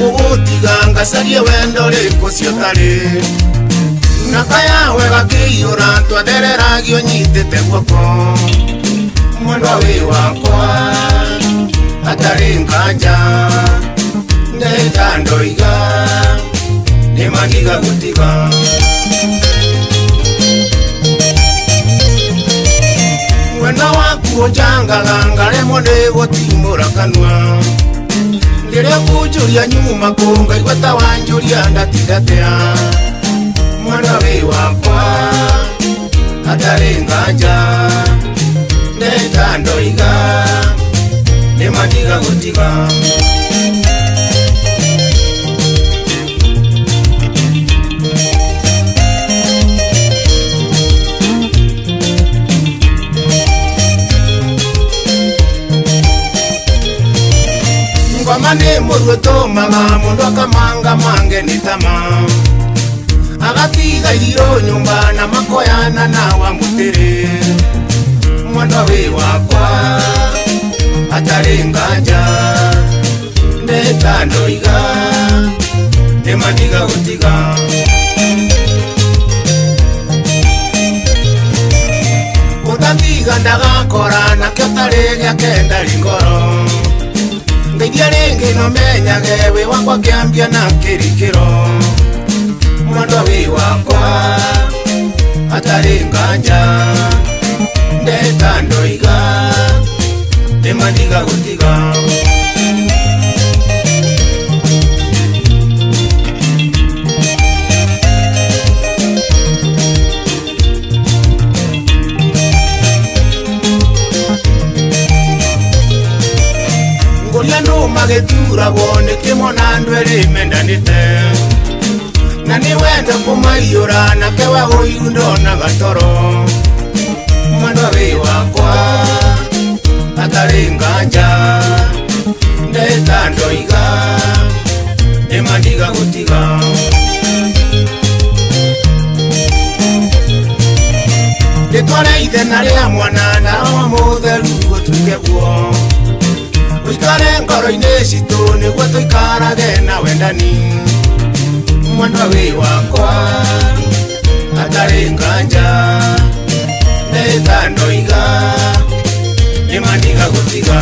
gutiga sarie wendo riko ciotari nakaya wega kiyura twadereragio nyitete guoko mwendo we wakwa atari nganja ndeta ndoiga ni maniga gutiga wendo waku ujangaga ngaremwo ni gutimura kanua ndiria kujuria nyuma kunga igweta wanjuria ndatigatea mwana we wakwa atari nganja ndeta ndoiga ni maniga gutiga Mane muruto maga mundu akamanga mange nitama agatiga iriro nyumba na makoyana na wa mutere mwana we wakwa atari nganja ndeta ndoiga ne maniga gutiga utatiga ndagakora na kyotare gya kenda lingoro ngedia renge no menyage we wakwa kiambia na kirikiro mwendo we wakwa atari nganja ndeta ndoiga ne maniga gutiga magetura bone kimona ndwere mendanite na ni wenda kumayura na kewa hoyundo na gatoro mwendo we wakwa atari nganja ndeta ndoiga ne maniga gutiga nditware ithena ria mwana na mutheru gutuike guo Wikare ngoro-ini citu niguo tuikarage na wendani mwendo we wakwa atari nganja netandoiga nimaniga gutiga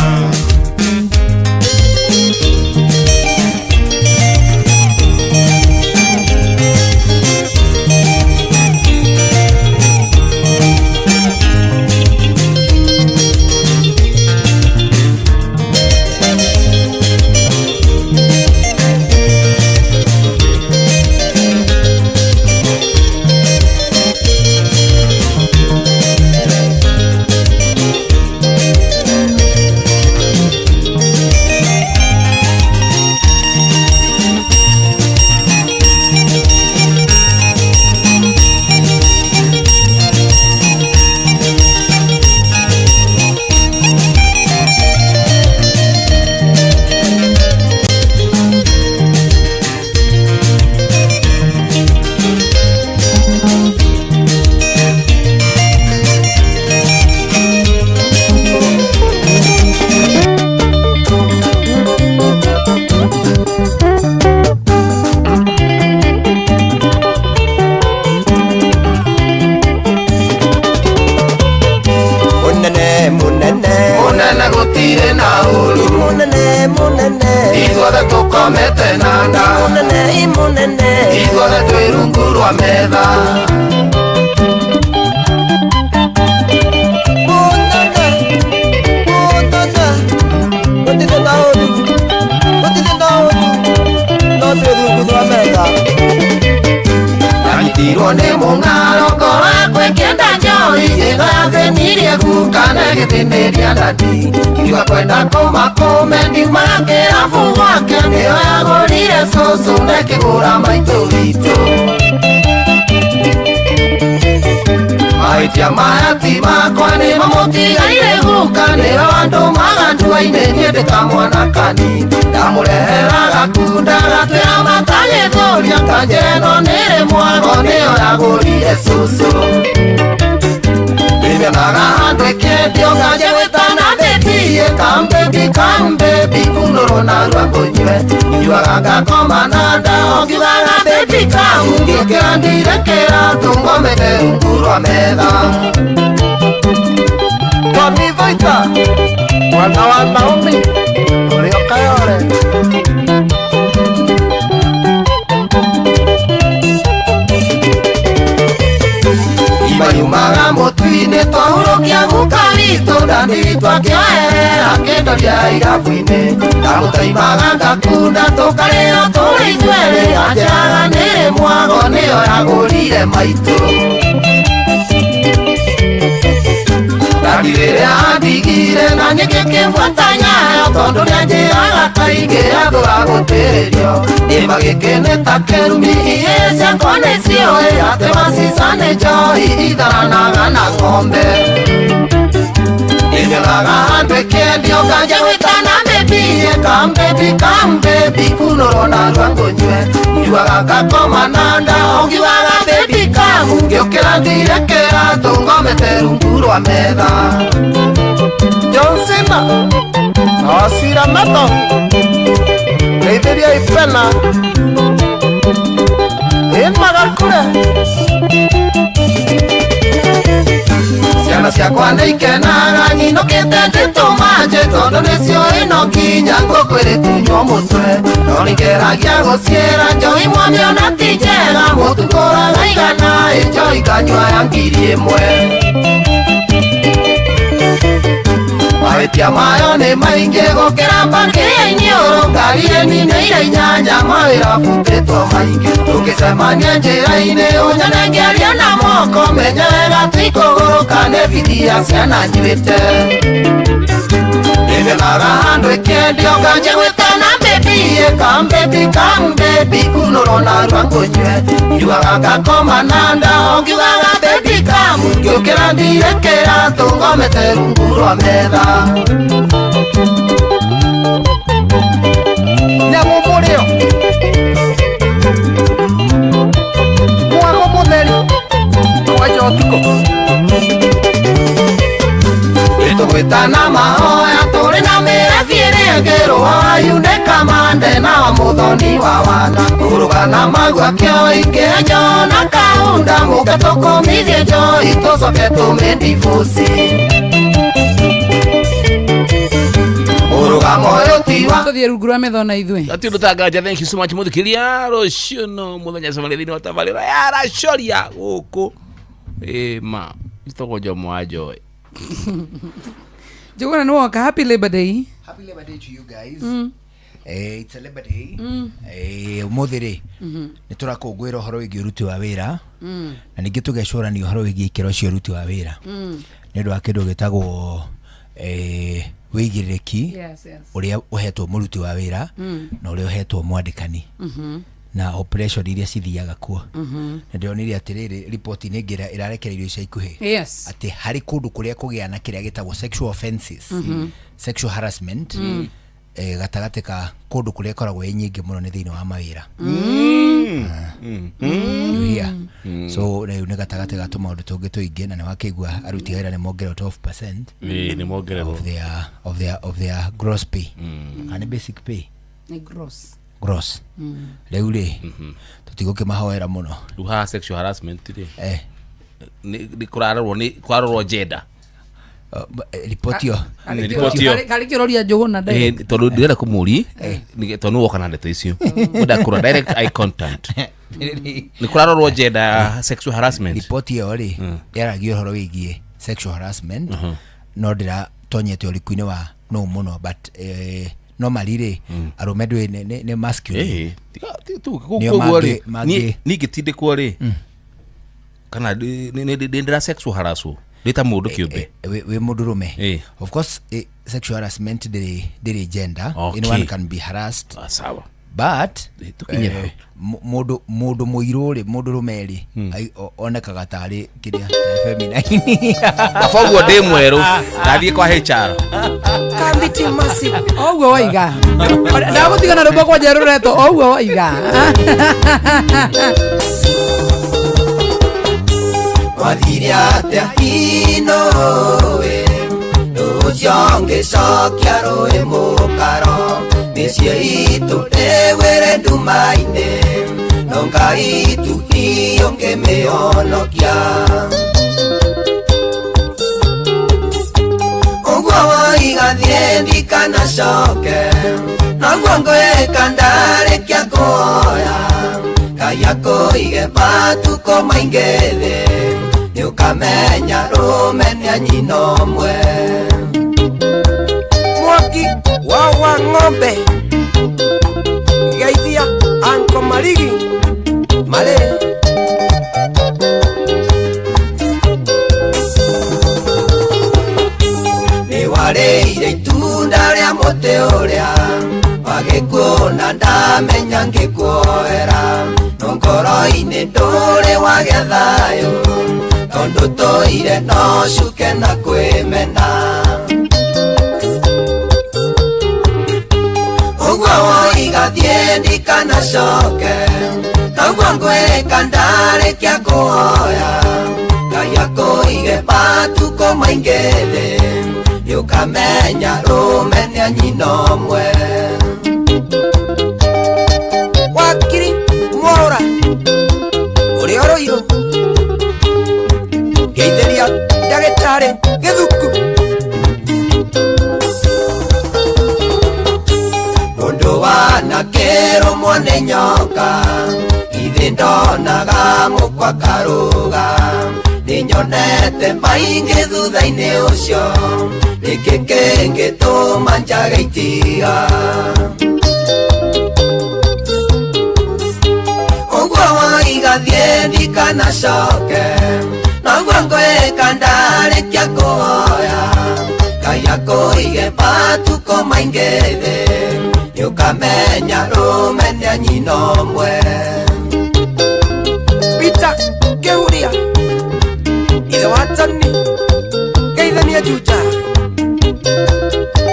Ciana ciakwa nĩ ikenaga nyinũkĩte ndĩtũmanje tondũ nĩcio ĩno nginya ngũkwĩrĩ tunywo mũtwe no nĩngeragia gũciĩra njoi mwami ona ti njega mũtukũraga igana ĩnjoi nganyua ya ngiri ĩmwe mahĩtia mayo nĩ maingĩ gũkĩra mbakĩ ya iniũrũ ngari ĩninĩire inyanya mawĩra butĩtwo maingĩ tũngĩcemania njĩra-inĩ ũnyone ngĩaria na moko menye wega tikũgũrũka nĩ bidia ciana njuĩte nĩnyonaga handũ ĩkĩendio nganje gwĩtana kambebi kunũrwo na rwa ngũnyue njuaga ngakoma na nda ongiugaga bebi kamu ngĩũkĩra ndirekera tũngomete rungu rwa metha nyamũ mũrĩo mwago mũtheri kwanja ũtukũ tũgwĩtana mahoya tũrĩ na mĩrathi ĩrĩa ngĩrũa yunĩkamana Mwende na wa muthoni wa wana urugana magwa kyo ikenyo na kaunda mugatoko mithie jo itosoke tumendifusi tuthie rungu rwa metho na ithue ati ndutanganja. Thank you so much muthikiria rucio no muthenya samale thini wa tabarira ya racoria guku ma itogojo mwajo Jogona no waka. Happy Labor Day. Happy Labor Day to you guys. It's a Labor Day. Umuthiri ni turakungwira uhoro wigi uruti wa wira na ningi tugecurania uhoro wigi ikiro cia uruti wa wira ni ndu wa kindu gitagwo wigiriki uria uhetwo muruti wa wira na uria uhetwo mwandikani na operation iria cithiaga kuo ndionire atiriri report ningira irarekereirio ica ikuhi ati hari kundu kuria kugia na kiria gitagwo sexual offenses sexual harassment gatagate ka kundu kuria koragwo nyingi muno ni thiini wa mawira so leo ni gatagate ga maundu tungi tuingi na ni wakigwa aruti wira ni mongerero 12% ni mongerero of their gross pay and basic pay ni gross leo ri tutigoke mahoera muno duha sexual harassment ri ni kurarorwo gender ripotio kalikiroria Jogona direct tondu ndirenda kumuri ni tondu woka na ndeto icio ndakura direct eye contact ni kurarorwo gender sexual harassment ripotio ri yaragio horo wigie sexual harassment no ndira tonyete urikuine wa no muno but normally ri arume ndwe ne masculine tu kuko ri ni gitindikwo ri kana ndira sexual harassment Leta mundu kiumbe we mudurume of course sexual harassment the gender anyone can be harassed sawa but mundu muiruri mudurume ri onekaga tari kiria feminine afoguo ndi mweru ndathie kwa HR kambiti massive ogwo waiga ndagutigana rumbo kwa jerureto ogwo waiga Wadiriate inowe Nusionge sokia roe mokaro Mesie itu ewere dumaine Nonga itu hionge meonokia Ogwa igadiendi kana soke Nangwango kandare kia koya Kayako ige batu koma ingede Ukamenya rumenya nyinomwe Mwaki wawa ng'ombe Gaithia anko marigi Male Ni wareire itunda ria mote uria Wagikuna ndamenya ngikuoera Nongoro-ini nduri wagĩa thayũ Tondu toire no cuke na kwĩmena Ũguo woiga thiĩ ndikanacoke Noguo ngwĩka ndarĩkia kũhoya Ngai akũige matukũ maingĩ thĩ Nĩũkamenya rũmenia nyina ũmwe Wakiri Mwaura ũrĩa ũrũirũ Geithĩria ndagĩtarĩ Gĩthuku Mũndũ wanakĩrũmwo nĩ nyoka Ithe ndonaga mũkwa karũga Nĩnyonete maingĩ thutha-inĩ ũcio Nĩkĩ kĩngĩtũma njage itia Ũguo woiga thiĩ ndikanacoke Noguo ngwĩka ndarĩkia kũhoya Ngai akũige matukũ maingĩ thĩ Nĩũkamenya rũmenia nyina ũmwe Peter Kĩhuria Ithe wa Tony Geithania Juja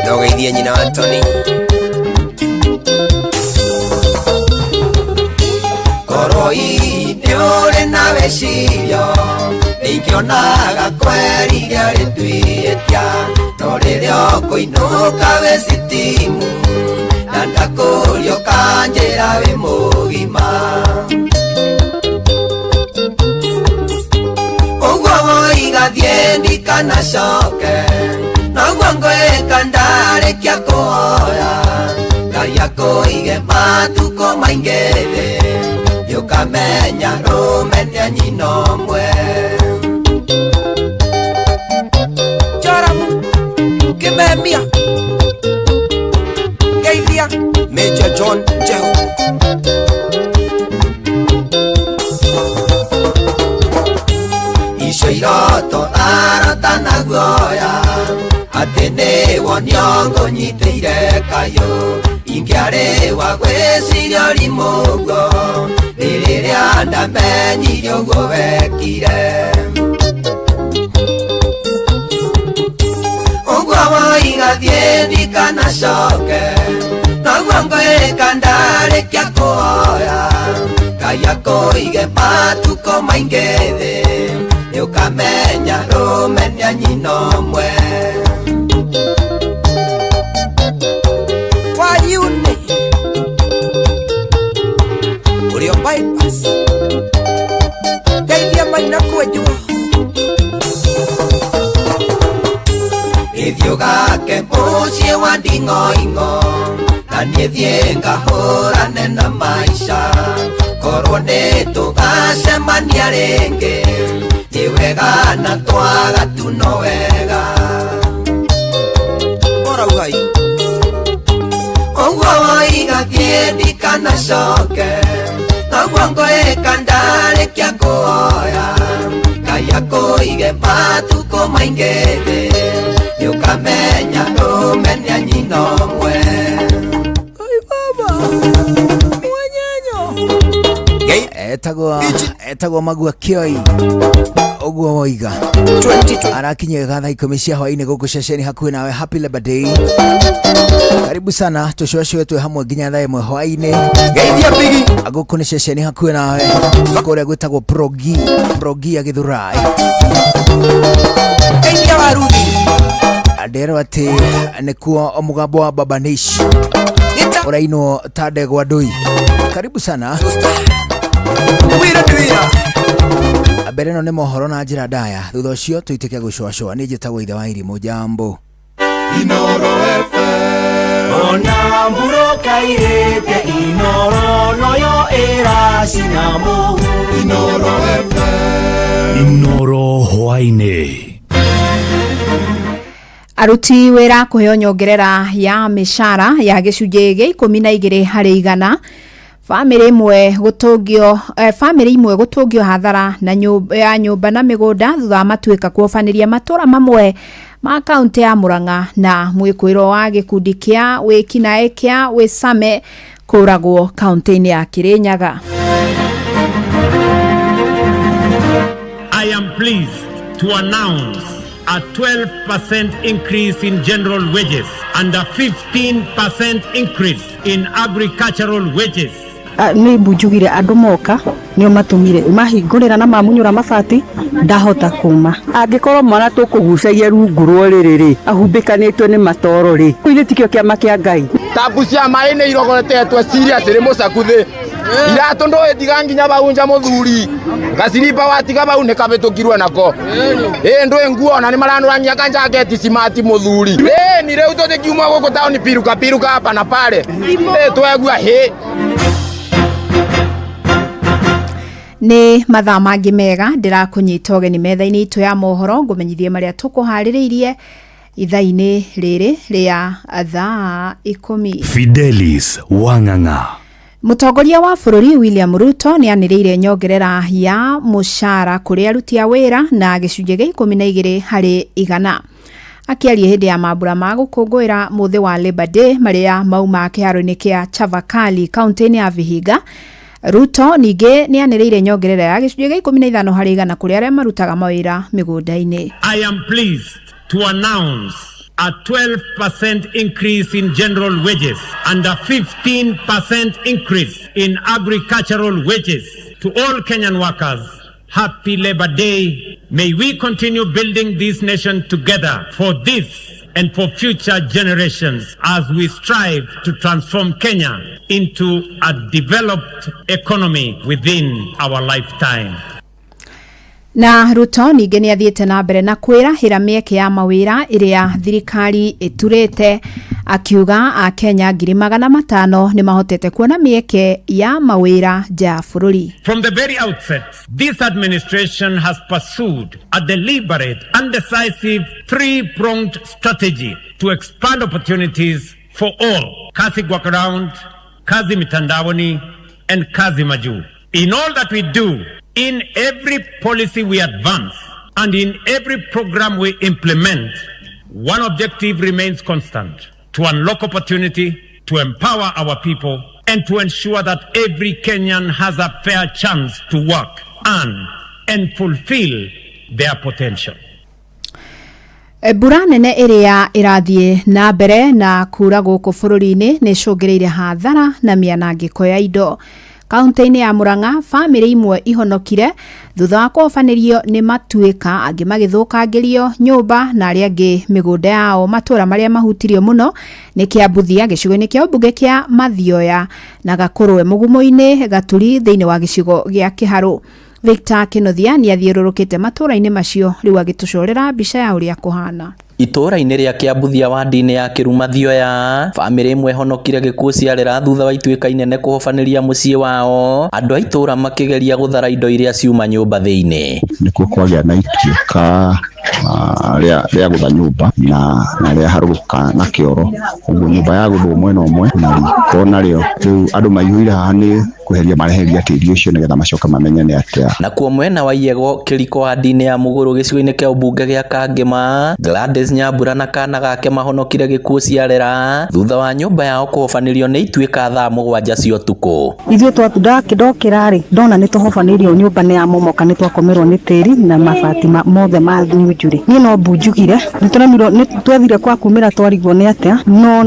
No geithie nyina wa Tony Korwo nĩ ũrĩ na wĩcirio Nĩingĩonaga kweriria rĩtuĩtia No rĩrĩa ũkũinũka wĩ citimu Na Nandakurio kanjira we mugima Ogwo igathiendi kana shoke Nagwo ngoeka ndarekia kuoya Ngai akoige matuko maingere Yukamenya rumenya nyino mwe Joramu Kimemia Geithia Major John Jehu Isho iroto arota na guoya Atene wonyongo nyiteire kayo Ingiare wa gweciria rimugo Ririria ndamenyire uguo wekire Uguo woigathie ndikana coke Noguo ngoeka ndarekia kuoya Ngai akoige matuko maingi thi Niukamenya rumenya nyino mwe Wayune Urio bypass Geithia maina kwenjua Ithio gake mucie wa nding'oing'o Na niethie ngahũrane na maisha Korwo nĩtũgacemania rĩngĩ Nĩ wega na twaga tu no wega Moraugai Ũguo woigathie ndikanacoke Noguo ngoeka ndarekia kuoya Ngai akoige matuko maingi thi Niukamenya rumenya nyino mwe Ai baba Mwenyenyo Etagwo Magua Kioi Oguo woiga Arakinye gatha 10 cia hwaini guku ceceni hakuhi nawe. Happy Labor Day. Karibu sana tushoshe wetu hamwe nginya thaa 1 hwaini. Geithia bigi aguku ni ceceni hakuhi nawe kuria gwitagwo Progi ya Githurai. Geithia waruthi Adero ati nikuo omugambo wa Baba Nish Oraino Tade Gwadoi. Karibu sana Abereno nĩ mohoro na njĩra ndaya. Thutha ũcio tuitĩke gũcoacoa. Nĩ njĩtagwo ithe wa Irimũ. Jambo Inoro FM Ona mburoka irĩte Inoro noyo ĩracina mũhu. Inoro FM Inoro hwainĩ. Aruti wĩra kũheo nyongerera ya mĩcara ya gĩcunjĩ gĩa 12% Family imwe gutungio hathara na nyumba na migunda thutha matuika kuofaniria matura mamwe ma kaunti ya Murang'a na mwikwiro wa gikundi kia wikinae kia Wisame kuragwo kaunti ya Kirinyaga. I am pleased to announce a 12% increase in general wages and a 15% increase in agricultural wages. Ni bujugire andu moka nio matumire mahingurira na mamunyura mabati ndahota kuma angikorwo mwana tukugucagia rungu rũrĩrĩ ahumbikanĩtwe ni matoro ri kuile tikio kia makia Ngai tabu cia mai ni irogoretetwe serious ri mucakuthi iratu ndo etiganginya baunja muthuri gasiripa watiga bau ne kabetukirwe nako ndo nguo na ni maranurania kanjaketi simati muthuri ni reu tote kiumwa goko taoni piruka hapa na pale twegua Ni mathaa mangi mega ndirakunyita ugeni metha-ini itu ya mohoro ngumenyithie maria tukuhaririirie ithaa-ini riri ria thaa 10. Fidelis Wang'ang'a. Mutongoria wa bururi William Ruto ni aniriire nyongerera ya mushara kuri aruti a wira na gicunjĩ gĩa 12%. Akiaria hindi ya mambura ma gukungũĩra muthi wa Labor Day maria mauma kĩharo-inĩ kia Chavakali kaunti-inĩ ya Vihiga. Ruto ningĩ ni aniriire nyongerera ya gicunjĩ gĩa 15% kuri aria marutaga mawira migunda-ini. I am pleased to announce a 12% increase in general wages and a 15% increase in agricultural wages. To all Kenyan workers, Happy Labor Day. May we continue building this nation together. For this and for future generations as we strive to transform Kenya into a developed economy within our lifetime. Na Ruto ningĩ nĩ athiĩte na mbere na kwĩrahĩra mĩeke ya mawĩra ĩrĩa thirikari ĩturĩte, akiuga a Kenya 500,000 nĩ mahotete kuona mĩeke ya mawĩra nja bũrũri. From the very outset, this administration has pursued a deliberate and decisive three-pronged strategy to expand opportunities for all. Kazi Gwakaraundi, Kazi Mitandaoni, and Kazi Maju. In all that we do, in every policy we advance, and in every program we implement, one objective remains constant: to unlock opportunity, to empower our people, and to ensure that every Kenyan has a fair chance to work, earn, and fulfill their potential. Mbura nene ĩrĩa ĩrathiĩ na mbere na kura gũkũ bũrũri-inĩ nĩ icũngĩrĩire hathara na mĩanangĩko ya indo. Kaunti-inĩ ya Murang'a, famĩlĩ imwe ihonokire thutha wa kũhobanĩrio nĩ matuĩka, angĩ magĩthũkangĩrio nyũmba na arĩa angĩ mĩgũnda yao. Matũra marĩa mahutirio mũno nĩ Kĩambuthia, gĩcigo-inĩ kĩa ũmbunge kĩa Mathioya na Gakũrwe mũgumo-inĩ Gaturi thĩinĩ wa gĩcigo gĩa Kĩharũ. Victor Kinothia nĩ athiũrũrũkĩte matũra-inĩ macio rĩu agĩtũcorera mbica ya ũrĩa kũhana. Itũra-inĩ rĩa Kĩambuthia wadi-inĩ ya Kĩrumathioya, famĩlĩ imwe honokire gĩkuũ ciarĩra thutha wa ituĩka inene kũhobanĩria mũciĩ wao, andũ a itũra makĩgeria gũthara indo iria ciuma nyũmba thĩinĩ. Nĩkuo kwagĩa na ituĩka rĩa gũtha nyũmba na rĩa harũrũka na kĩoro, ũguo nyũmba ya gũthwo mwena ũmwe na riko narĩo. Rĩu andũ maihũire haha nĩ kweheria mareheria tĩri ũcio nĩgetha macoka mamenye nĩ atĩa. Nakuo mwena wa Yego Kĩriko wadi-inĩ ya Mũgũrũ gĩcigo-inĩ kĩa ũmbunge gĩa Kangema, Gladys Nyambura na kana gake mahonokire gĩkuũ ciarĩra thutha wa nyũmba yao kũhobanĩrio nĩ ituĩka thaa 7 cia ũtukũ. Ithuĩ twakĩndokĩra-rĩ, ndona nĩ tũhobanĩrio nyũmba nĩ ya momoka, nĩ twakomerwo nĩ tĩri na mabati mothe ma njũrĩ. Niĩ no mbunjugire, nĩ twethire kwa kumĩra twarigwo nĩ atĩa, no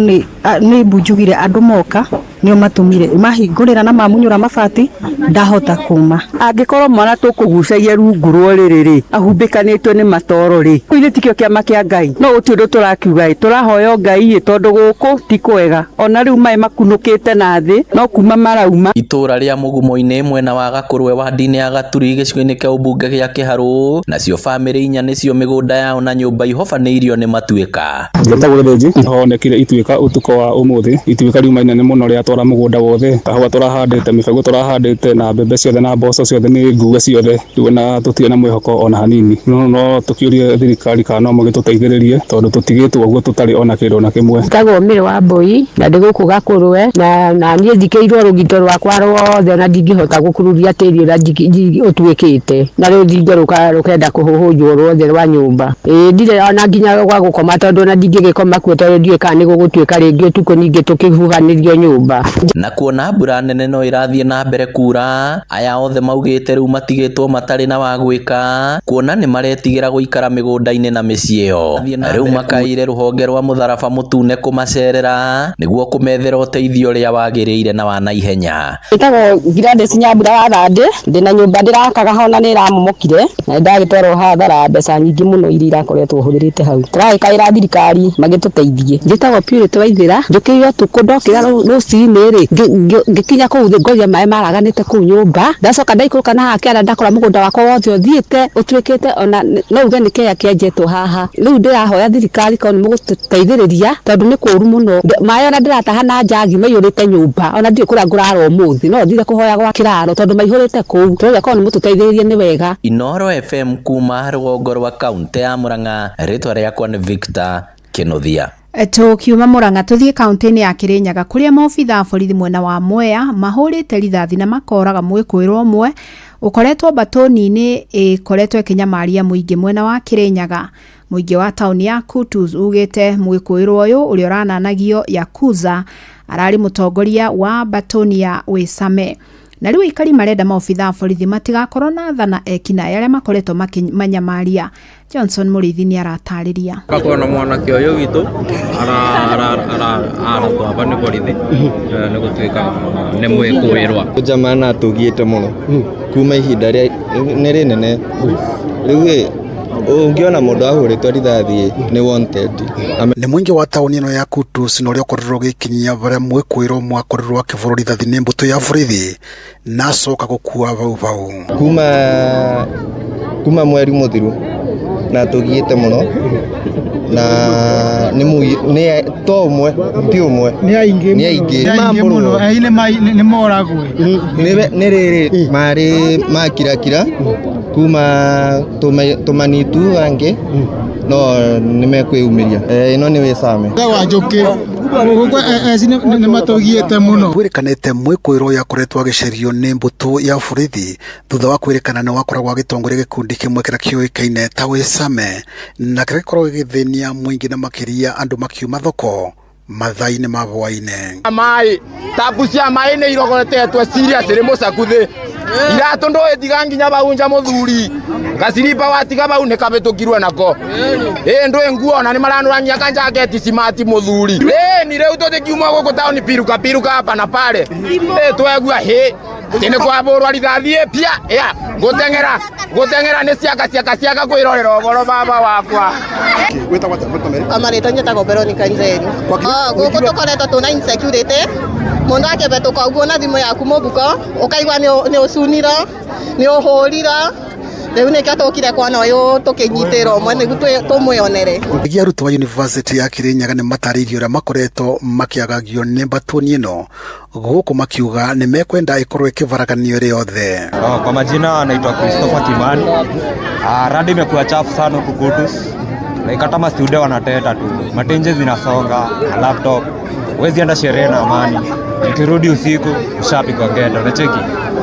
nĩ mbunjugire andũ moka nĩo matũmire mahingũrĩra na mamunyũra mabati ndahota kuma. Angĩkorwo mwana tũkũgucagia rungu rũrĩrĩ ahumbĩkanĩtwe nĩ matoro rĩ, kũirĩ tikio kĩama kĩa Ngai, no gũtirĩ ũndũ tũrakiuga, tũrahoya Ngai tondũ gũkũ ti kwega, ona rĩu maĩ makunũkĩte na thĩ no kuma marauma. Itũra rĩa Mũgumo-inĩ mwena wa Gakũrwe wadi-inĩ ya Gaturi gĩcigo-inĩ kĩa ũmbunge gĩa Kĩharũ, nacio famĩlĩ 4 nĩcio mĩgũnda yao na nyũmba ihobanĩirio nĩ matuĩka. Ngetagwo Gĩthĩnji, honekire ituĩka ũtukũ wa ũmũthĩ, ituĩka riuma inene mũno rĩa twara mũgũnda wothe, kahũa tũrahandĩte, mĩbegũ tũrahandĩte na mbembe ciothe na mboco ciothe nĩ nguge ciothe, rĩu na tũtirĩ na mwĩhoko ona hanini. No tũkĩũria thirikari kana no magĩtũteithĩrĩrie tondũ tũtigĩtwo ũguo tũtarĩ ona kĩndũ na kĩmwe. Ngagwo Mĩrĩ wa Mbũi na ndĩ gũkũ Gakũrwe na niĩ thikĩirwo rũgito rwakwa rwothe na ndingĩhota gũkururia tĩri ũrĩa ũtuĩkĩte, na rĩu ndingĩrũka rũkenda kũhũhũnjwo rwothe rwa nyũmba. Ndirĩ ona nginya gwa gũkoma tondũ na ndingĩgĩkoma kuo tondũ ndiũĩ kana nĩ gũgũtuĩka rĩngĩ ũtukũ ningĩ tũkĩhuhanĩrio nyũmba. Na kuona mbura nene no irathiĩ na mbere kura, aya othe maugĩte rĩu matigĩtwo matarĩ na wa gwĩka, kuona nĩ maretigĩra gũikara mĩgũnda-inĩ na mĩciĩ ĩyo. Rĩu makaire rũhonge rwa mũtharaba mũtune kũmacerera nĩguo kũmethera ũteithio ũrĩa wagĩrĩire na wa naihenya. Ĩtagwo Gladys Nyambura wa Thande, ndĩna nyũmba ndĩrakaga hona nĩ ĩramomokire na ndagĩtwarwo hathara mbeca nyingĩ mũno iria irakoretwo hũthĩrĩte hau. Tũragĩkaĩra thirikari magĩtũteithie. Njĩtagwo Purity Waithĩra, njũkĩrire ũtukũ ndokĩra rũcinĩ-rĩ ngĩkinya kũu ngoria maĩ maraganĩte kũu nyũmba, ndacoka ndaikũrũka na hakĩara ndakora mũgũnda wakwa wothe ũthiĩte ũtuĩkĩte ona no uge nĩ kĩaya kĩenjetwo haha. Rĩu ndĩrahoya thirikari kana nĩ mũgũtũteithĩrĩria tondũ nĩ kũũru mũno. Maĩ ona ndĩrataha na njagi maiyũrĩte nyũmba, ona ndirĩ kũrĩa ngũrara ũmũthĩ, no thire kũhoya gwa kĩraro tondũ maihũrĩte kũu. Tũrauga kana nĩ mũtũteithĩrĩrie nĩ wega. Inoro FM kuma rũgongo rwa kaunti ya Murang'a, rĩtwa rĩakwa nĩ Victor Kinothia. Tukiuma Murang'a tuthiĩ kaunti-inĩ ya Kĩrĩnyaga kũrĩa maobitha borithi mwena wa Mwea mahũrĩte rithathi na makoraga mwĩkũĩrwo ũmwe ũkoretwo batoni-inĩ ĩkoretwo ĩkĩnyamaria mũingĩ mwena wa Kĩrĩnyaga. Mũingĩ wa tauni ya Kutus ugĩte mwĩkũĩrwo ũyũ ũrĩa ũrananagio Yakuza ararĩ mũtongoria wa batoni ya Wĩsame. Na rĩu ikari marenda maobitha borithi matigakorwo na thana ekina arĩa makoretwo makĩmanyamaria. Johnson Mũrĩithi nĩ aratarĩria. Kakona mwanake ũyũ witũ aratwamba nĩ borithi nĩ gũtuĩka nĩ mwĩkũĩrwa. Jamana tũgiĩte mũno kuma ihinda nĩ rĩnene. Rĩu ungiona mundu ahuritwo rithathi ni wanted. Ni mwingi wa tauni ino ya Kutus no rio korero gikinyia bare mwikwiro mwakorerwa kivururi thathi ni mbuto ya burithi nacoka gukua bau kuma mweri muthiru na tugiite muno na ni tomwe ti umwe ni aingi muno ni moragwe ni riri mari makirakira kuma tumanitu wange no nimekwiyumiria ino ni wisame wajuke guko ni matogiete muno kwerekanete mwikwiro ya kuretwa gicerio ni mbuto ya burithi thutha wa kwerekana ni wakoragwa gitongoria gikundi kimwe kira kioikaine ta wisame na kira gikoragwo githenia mwingi na makiria andu makiuma thoko mathaini mabwaine mai tapu cia mai ni irogoretetwe serious ri mucakuthi iratu ndo etiga nginya baunja muthuri gasiripa watiga bau ne kabetukirwe nako ndo nguo na ni maranurania kanjaketi simati muthuri ni reu tote kiuma goko tauni piruka hapa na pale twegua he tene kwa borwa rithathi pia ya gutengera ni ciaka kwirorera oboro baba wakwa amarita nyetagwo Veronica Nzeri goko tukoretwo tuna insecurity mundu akebetuka uguo na thimu yaku mubuko ukaigwa ni ucunira ni uhurira riu ni katokire kwana uyu tukinyitira umwe nigu tumwionere ngiya ruto wa University ya Kirinyaga ni mataririo ria makoretwo makiagagio ni batuni ino guku makiuga ni mekwenda ikorwo ikivaraganio riothe. Kwa majina anaitwa Christopher Kimani. Rada imekuwa chafu sana huku Kutus. Hata mastudio wanateta tu, matenje zinasonga, laptop wezi enda sherehe na amani, ikirudi usiku ushapigwa ghetto na cheki.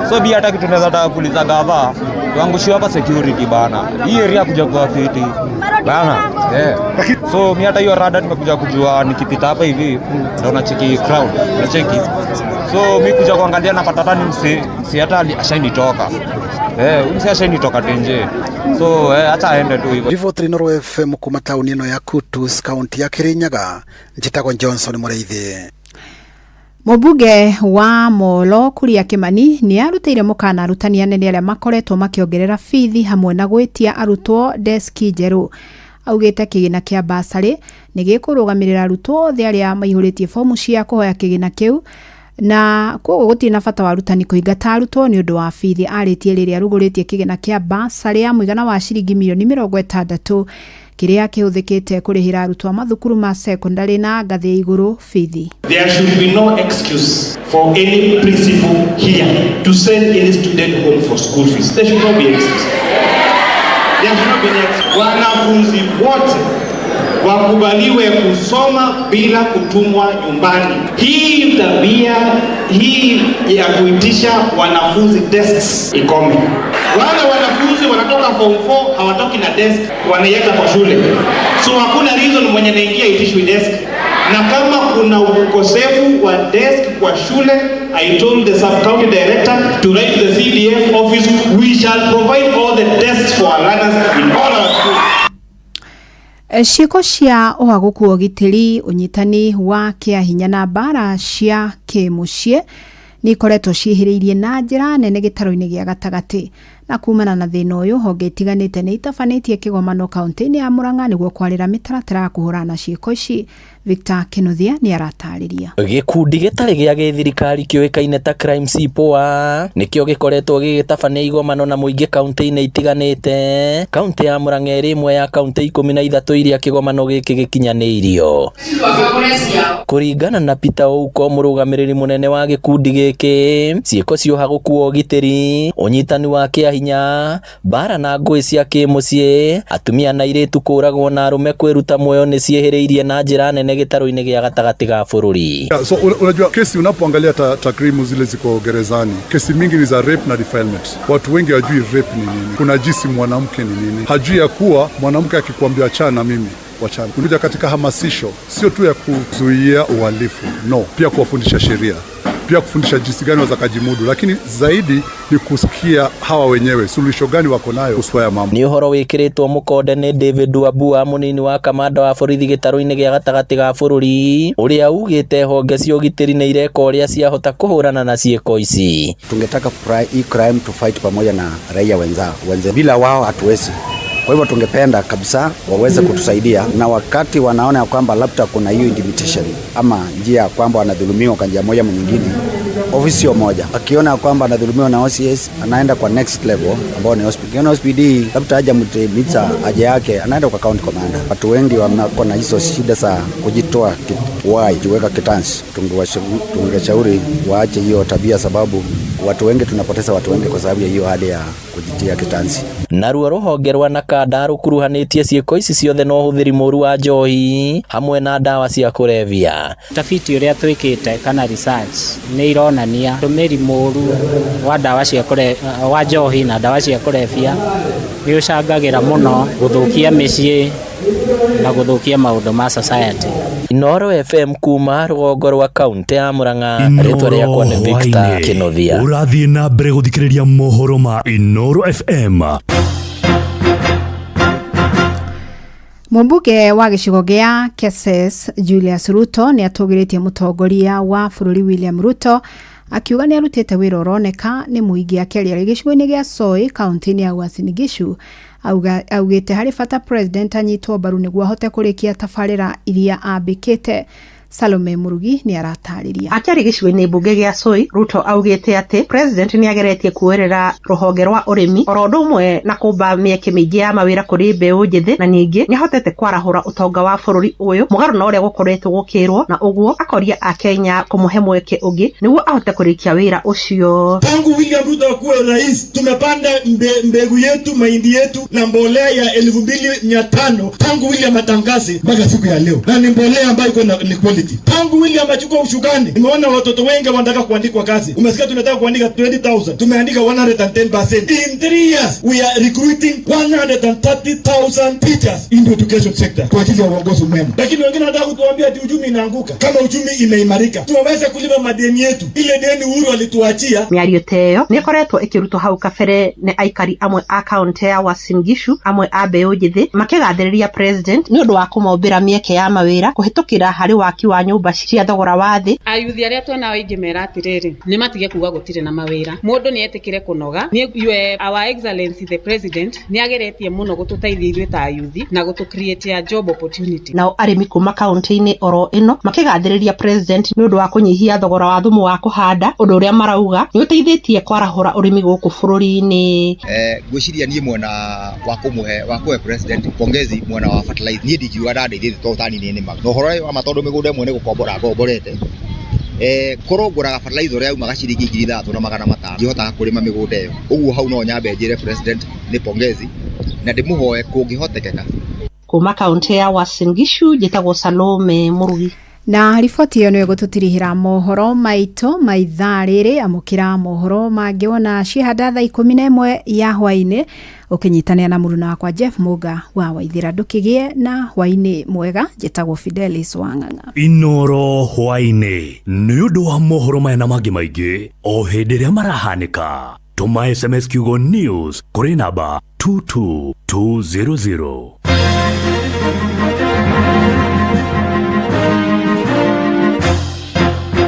So bi hata kitu tunaweza taka kuuliza gava tuangushie hapa security bana, hii area kuja kwa fiti bana so mi hata hiyo rada nimekuja kujua nikipita hapa hivi ndio na cheki crowd na cheki. So mi kuja kuangalia napata tani si hata ashainitoka umse ashainitoka tenje. So hata aende tu hivyo. Rivoti Noro FM kuma tauni ino ya Kutus kaunti ya Kirinyaga njitagwo Johnson Mureithi. Mubuge wa Molo Kuria Kimani ni arutire mukana arutani anene aria makoretwo makiongerera fithi hamwe na gwitia arutwo deski jeru. Augite kigina kia basari ni gikurugamirira arutwo othe aria maihuritie fomu cia kuhoya kigina kiu na koguo gutina bata wa arutani kuingata arutwo ni undu wa fithi aritie riria ruguritie kigina kia basari ya muigana wa ciringi milioni 60 kiria kihuthikite kurihira arutwo mathukuru ma secondary na ngathi ya iguru fithi. There should be no excuse for any principal here to send any student home for school fees. There should not be excuse. There should not be excuse. Wanafunzi wote wakubaliwe kusoma bila kutumwa nyumbani. Hii tabia hii ya kuitisha wanafunzi desks ikome. Wale wanafunzi wanatoka form 4 hawatoki na desk, wanaiweka kwa shule. So hakuna reason mwenye naingia itishwe desk. Na kama kuna ukosefu wa desk kwa shule, I told the sub-county director to write to the CDF office, we shall provide all the desks for our learners in all our schools. Ciiko cia uhaguku ugitiri unyitani wa kia hinya na bara cia kimucie ni koretwo ciihiriirie na njira nene gitaro-ini gia gatagati na kumana na thina uyu honge itiganite ni itafanetie kigomano kaunti-ini ya Murang'a niguo kwarira mitaratara ya kuhurana ciiko ici. Victor Kinuthia ni aratariria. Gikundi gitari gia githirikari kioikaine ta Crime Sipoa nikio gikoretwo gigitabania igomano na muingi kaunti-ini itiganite. Kaunti ya Murang'a iri imwe ya kaunti 13 iria kigomano giki gikinyaniirio. Kuringana na Peter Ouko murugamiriri munene wa gikundi giki, ciiko cio haguku ugitiri unyitani wa kia hinya bara na ngui cia kimucie atumia na iritu kuragwo na arume kwiruta muoyo ni cieheriirie na njira nene gitaro-ini gia gatagati ga bururi. So unajua kesi unapoangalia takrimu zile ziko gerezani, kesi mingi ni za rape na defilement. Watu wengi hawajui rape ni nini, kuna jinsi mwanamke ni nini, hajui ya kuwa mwanamke akikwambia achana na mimi wachana. Kuja katika hamasisho sio tu ya kuzuia uhalifu, no, pia kuwafundisha sheria, pia kufundisha jinsi gani wazakajimudu, lakini zaidi ni kusikia hawa wenyewe suluhisho gani wako nayo kuswaya mambo. Ni uhoro wikiritwo mukonde ni David Wabua munini wa kamanda wa borithi gitaro-ini gia gatagati ga bururi uria ugite honge cia ugitiri ni ireka uria ciahota kuhurana na ciiko ici. Tungetaka hii crime to fight pamoja na raia wenzao. Bila wao hatuwezi. Kwa hivyo tungependa kabisa waweze kutusaidia, na wakati wanaona kwamba labda kuna hiyo intimidation ama njia kwamba wanadhulumiwa kwa njia moja ama nyingine, ofisi moja akiona kwamba anadhulumiwa na OCS anaenda kwa next level ambao ni hospital. Kiona OSPD labda haja mtimiza haja yake, anaenda kwa county commander. Watu wengi wako na hizo shida za kujitoa jiweka kitansi. Tungeshauri waache hiyo tabia, sababu watu wengi tunapoteza watu wengi kwa sababu ya hiyo hali ya kujitia kitansi. Naruo ruhonge rwa Nakada rukuruhanitie ciiko ici ciothe no huthiri muru wa njohi hamwe na dawa cia kulevya. Tafiti uria twikite kana research ni ironania tumiri muru wa dawa cia kulevya wa njohi na dawa cia kulevya ni ucangagira muno guthukia micii na guthukia maundu ma society. Inoro FM kuma rugongo rwa kaunti ya Murang'a, ritwa riakwa ni Victor Kinothia. Urathie na mbere guthikiriria mohoro ma Inoro FM. Mumbunge wa gicigo gia Keses Julius Ruto ni atugiritie mutongoria wa bururi William Ruto akiuga ni arutite wira uroneka ni muingi akeria gicigo-ini gia Soi kaunti-ini ya Uasin Gishu. Augite hari bata president anyitwo mbaru niguo ahote kurikia tabarira iria ambikite. Salome Murugi ni aratariria. Akĩaria gĩcigo-inĩ mbunge gĩa Soi, Ruto augĩte atĩ president ni ageretie kuerera ruhonge rwa urimi oro ũndũ ũmwe na kũmba mĩeke mĩingĩ ya mawĩra kũrĩ mbeũ njĩthĩ, na ningĩ ni ahotete kwarahũra ũtonga wa bũrũri ũyũ mũgarũ na ũrĩa gũkoretwo gũkĩrwo, na ũguo akoria a Kenya kũmũhe mweke ũngĩ nĩguo ahote kũrĩkia wĩra ũcio. Tangu William Ruto akuwe rais tumepanda mbegu yetu, mahindi yetu na mbolea ya 2500 tangu William atangaze mpaka siku ya leo, na ni mbolea ambayo iko na quality. Tangu William achukua ushukani, nimeona watoto wengi wanataka kuandikwa kazi. Umesikia tunataka kuandika 20,000, tumeandika 110%. In 3 years we are recruiting 130,000 teachers in the education sector kwa ajili ya uongozi mwema. Lakini wengine wanataka kutuambia ati uchumi inaanguka. Kama uchumi imeimarika, tuweze kulipa madeni yetu. Ile deni Uhuru alituachia. Mĩario teyo ni koretwo ikirutwo hau kabere ni aikari amwe a kaunti ya Uasin Gishu, amwe a mbeũ njĩthĩ makigathĩrĩria president ni ũndũ wa kũmombĩra mĩeke ya mawĩra kũhĩtũkĩra harĩ waki wa nyumba cia thogora wa thĩ. Ayuthi aria twena waingi mera atiriri ni matige kuga gutire na mawira, mundu ni etikire kunoga. Ni our excellency the president ni ageretie muno gututeithia ithuĩ ta ayuthi na gutu create a job opportunity. Nao arĩmi kuma kaunti-inĩ oro ĩno makigathĩrĩria president ni ũndũ wa kũnyihia thogora wa thumu wa kũhanda, ũndũ ũrĩa marauga ni ũteithĩtie kwarahũra ũrĩmi gũkũ bũrũri-inĩ. Gwĩciria niĩ mwena wa kũhe president pongezi mwena wa fertilizer niĩ ndingiuga ndandeithĩtie tondũ tani nĩ nĩma no horo wa matondũ mĩgũnda ĩmwe nĩ gũkombora ngomborete kũrũngũraga fertilizer ũrĩa umaga ciringi 3,500 ngĩhotaga kũrĩma mĩgũnda ĩyo. Ũguo hau no nyambe njĩre president nĩ pongezi na ndĩmũhoe kũngĩhotekeka. Kuma kaunti ya Uasin Gishu njĩtagwo Salome Murugi. Na riboti iyo niyo gututirihira mohoro maito maithaa rĩrĩ, amukira mohoro mangiona cihanda thaa 11 ya hwaini ukinyitania na muruna wakwa Jeff Muga wa Waithira. Ndukigie na hwaini mwega. Njĩtagwo Fidelis Wang'ang'a. Inoro hwaini nĩ ũndũ wa mohoro maya na mangĩ maingĩ o hĩndĩ ĩrĩa marahanĩka. Tuma SMS kiugo news kũrĩ namba 22200.